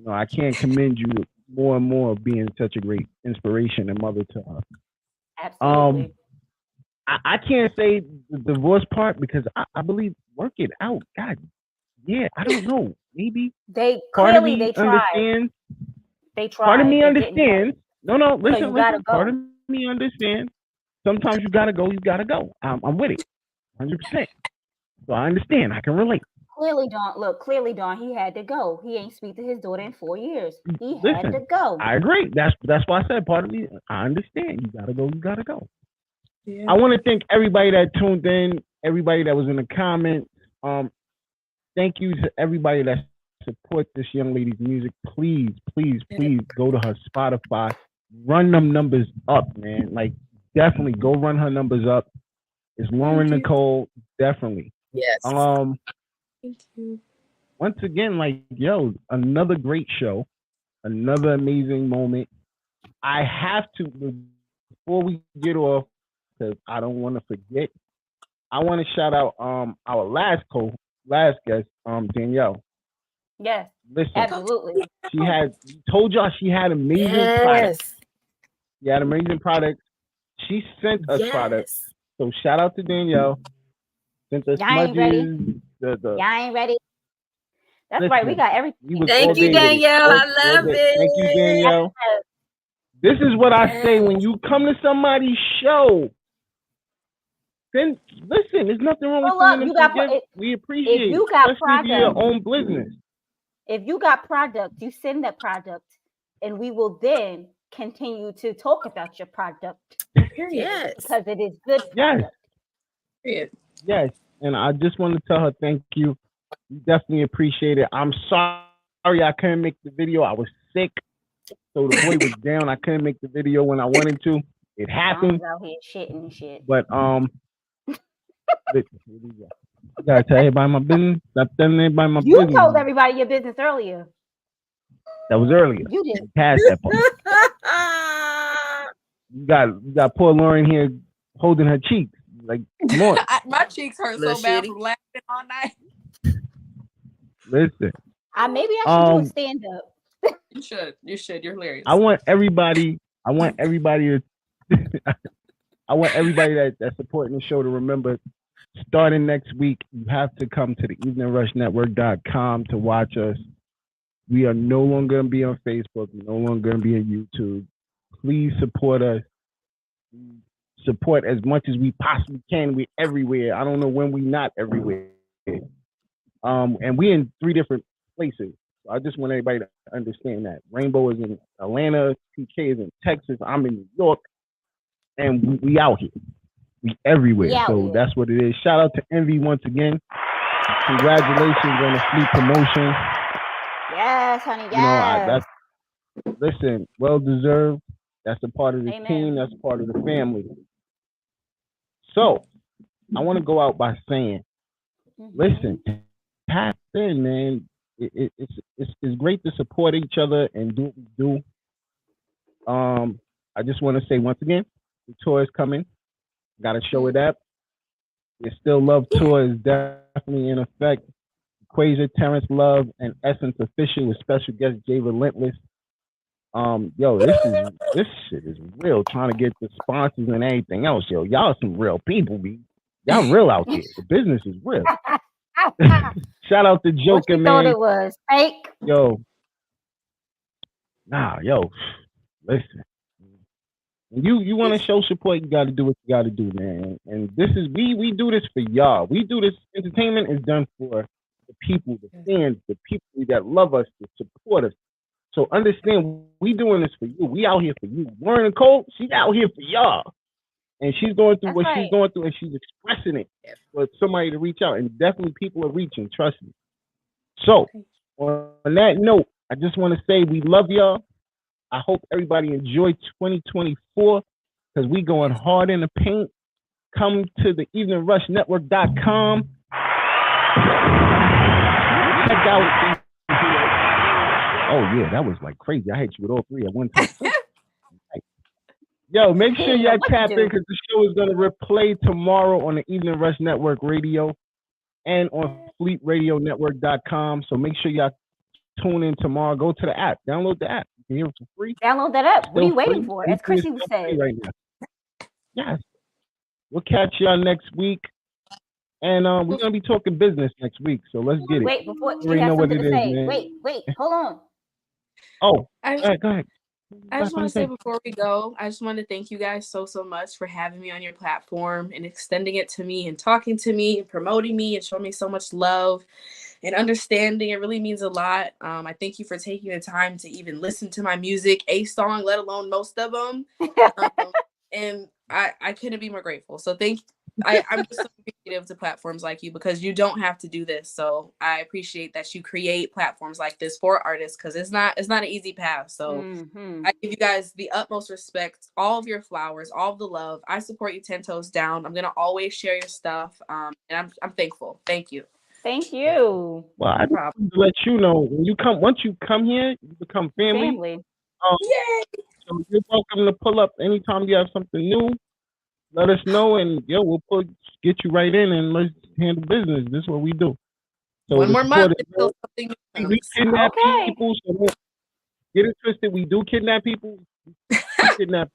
Speaker 2: I can't commend you more and more of being such a great inspiration and mother to her.
Speaker 4: Absolutely.
Speaker 2: I can't say the divorce part because I believe work it out. God, yeah, I don't know. Maybe
Speaker 4: they
Speaker 2: part of me
Speaker 4: clearly they tried.
Speaker 2: understands.
Speaker 4: They tried.
Speaker 2: Part of me understands. No, listen.
Speaker 4: Go.
Speaker 2: Part of me understands. Sometimes you gotta go. You gotta go. I'm with it, 100%. So I understand. I can relate.
Speaker 4: Clearly, Dawn, he had to go. He ain't speak to his daughter in 4 years. He
Speaker 2: Listen,
Speaker 4: had to go.
Speaker 2: I agree. That's why I said part of me. I understand. You gotta go. You gotta go.
Speaker 7: Yeah.
Speaker 2: I want to thank everybody that tuned in, everybody that was in the comments. Thank you to everybody that supports this young lady's music. Please go to her Spotify. Run them numbers up, man. Like, definitely go run her numbers up. It's Lauryn Nichole, definitely.
Speaker 5: Yes.
Speaker 7: Thank you.
Speaker 2: Once again, another great show, another amazing moment. I have to, before we get off, because I don't want to forget, I want to shout out our last guest, Danielle.
Speaker 4: Yes.
Speaker 2: Listen,
Speaker 4: absolutely.
Speaker 2: Told y'all she had amazing products. She had amazing products. She sent us products. So shout out to Danielle. Sent us smudges.
Speaker 4: Y'all ain't ready. That's right. We got everything.
Speaker 5: Thank you, Danielle. I love it.
Speaker 2: Thank you, Danielle. This is what I say when you come to somebody's show. Then listen, there's nothing wrong with
Speaker 4: Hold up,
Speaker 2: sending
Speaker 4: you
Speaker 2: them
Speaker 4: got
Speaker 2: some gifts. We appreciate it,
Speaker 4: you got
Speaker 2: especially if you're your
Speaker 4: product.
Speaker 2: own business.
Speaker 4: If you got product, you send that product, and we will then continue to talk about your product.
Speaker 5: Yes.
Speaker 4: Because it is good product.
Speaker 5: Period.
Speaker 2: Yes. And I just want to tell her thank you. We definitely appreciate it. I'm sorry I couldn't make the video. I was sick. So the boy was down. I couldn't make the video when I wanted to. It happened.
Speaker 4: Out here shitting and shit.
Speaker 2: But listen, I gotta tell everybody my business. Stop telling everybody my business.
Speaker 4: You told everybody your business earlier.
Speaker 2: That was earlier.
Speaker 4: You did.
Speaker 2: Past that part. You got poor Lauren here holding her cheeks. Like, come on.
Speaker 7: My cheeks hurt so bad from laughing all night.
Speaker 2: Listen.
Speaker 4: Maybe I should do a stand up.
Speaker 7: You should. You're hilarious.
Speaker 2: I want everybody that's supporting the show to remember, starting next week, you have to come to the eveningrushnetwork.com to watch us. We are no longer going to be on Facebook. We're no longer going to be on YouTube. Please support us. Support as much as we possibly can. We're everywhere. I don't know when we're not everywhere. And we're in 3 different places. So I just want everybody to understand that. Rainbow is in Atlanta, PK is in Texas, I'm in New York, and we out here. We everywhere. So that's what it is. Shout out to Envy once again. Congratulations on the Fleet promotion.
Speaker 4: Yes, honey. Yes.
Speaker 2: Listen, well deserved. That's a part of the team. That's a part of the family. So I want to go out by saying, listen, tap in, man. It's great to support each other and do what we do. I just want to say once again, the tour is coming. Got to show it up. The Still Love tour is definitely in effect. Quasia, Terrence Love, and Essence Official with special guest Jay Relentless. This shit is real. Trying to get the sponsors and everything else, yo. Y'all some real people, B. Y'all real out there. The business is real. Shout out to Joker, man.
Speaker 4: Thought it was fake.
Speaker 2: Yo. Listen. You want to show support, you got to do what you got to do, man. And this is we do this for y'all. We do this. Entertainment is done for the people, the fans, the people that love us, to support us. So understand, we doing this for you. We out here for you. Lauryn Nichole, she's out here for y'all. And she's going through she's going through, and she's expressing it for somebody to reach out. And definitely people are reaching, trust me. So on that note, I just want to say we love y'all. I hope everybody enjoyed 2024 because we going hard in the paint. Come to the eveningrushnetwork.com. Check out. Oh yeah, that was like crazy. I hit you with all 3 at one time. Yo, make sure y'all tap in because the show is going to replay tomorrow on the Evening Rush Network Radio and on fleetradionetwork.com. So make sure y'all tune in tomorrow. Go to the app. Download the app. You can hear it for free.
Speaker 4: Download that app. What are you waiting for? As Chrissy would say.
Speaker 2: Right now. Yes. We'll catch y'all next week. And we're going to be talking business next week. So let's get it.
Speaker 4: Wait, before
Speaker 2: you know what it is, man.
Speaker 4: Wait, hold on.
Speaker 2: Oh, go ahead.
Speaker 7: I just want to say before we go, I just want to thank you guys so much for having me on your platform and extending it to me and talking to me and promoting me and showing me so much love and understanding. It really means a lot. I thank you for taking the time to even listen to my music, a song, let alone most of them. And I couldn't be more grateful. So I'm just so appreciative to platforms like you because you don't have to do this. So I appreciate that you create platforms like this for artists because it's not an easy path. So I give you guys the utmost respect, all of your flowers, all of the love. I support you 10 toes down. I'm gonna always share your stuff. And I'm thankful. Thank you.
Speaker 4: Thank you.
Speaker 2: Well, I just want to let you know once you come here, you become family.
Speaker 7: Yay!
Speaker 2: So you're welcome to pull up anytime you have something new. Let us know, and we'll get you right in, and let's handle business. This is what we do. So
Speaker 7: one more month until something new.
Speaker 2: We kidnap people. So don't get it twisted. We do kidnap people. We kidnap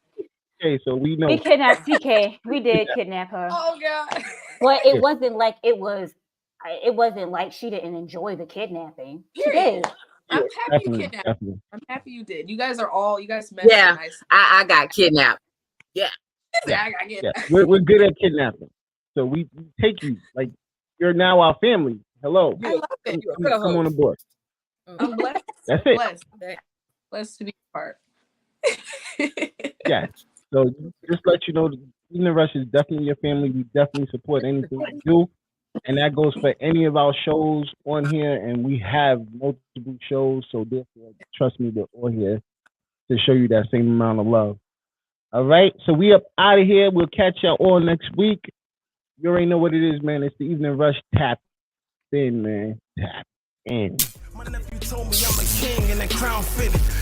Speaker 2: PK, so we know.
Speaker 4: We kidnapped PK. We did kidnap her.
Speaker 7: Oh God!
Speaker 4: But it wasn't like it wasn't like she didn't enjoy the kidnapping. She did.
Speaker 7: I'm happy you kidnapped.
Speaker 2: Definitely.
Speaker 7: I'm happy you did. You guys met.
Speaker 5: Yeah,
Speaker 7: nice.
Speaker 5: I got kidnapped. Yeah.
Speaker 2: We're good at kidnapping. So we take you like you're now our family. Hello,
Speaker 7: I love it.
Speaker 2: come on aboard.
Speaker 7: I'm blessed.
Speaker 2: That's it.
Speaker 7: Blessed to be part.
Speaker 2: Yeah. So just let you know, Evening Rush is definitely your family. We definitely support anything you do. And that goes for any of our shows on here. And we have multiple shows. So therefore, trust me, we're all here to show you that same amount of love. All right. So we up out of here. We'll catch y'all all next week. You already know what it is, man. It's the Evening Rush. Tap in, man. Tap in.
Speaker 12: My nephew told me I'm a king and that crown fitted.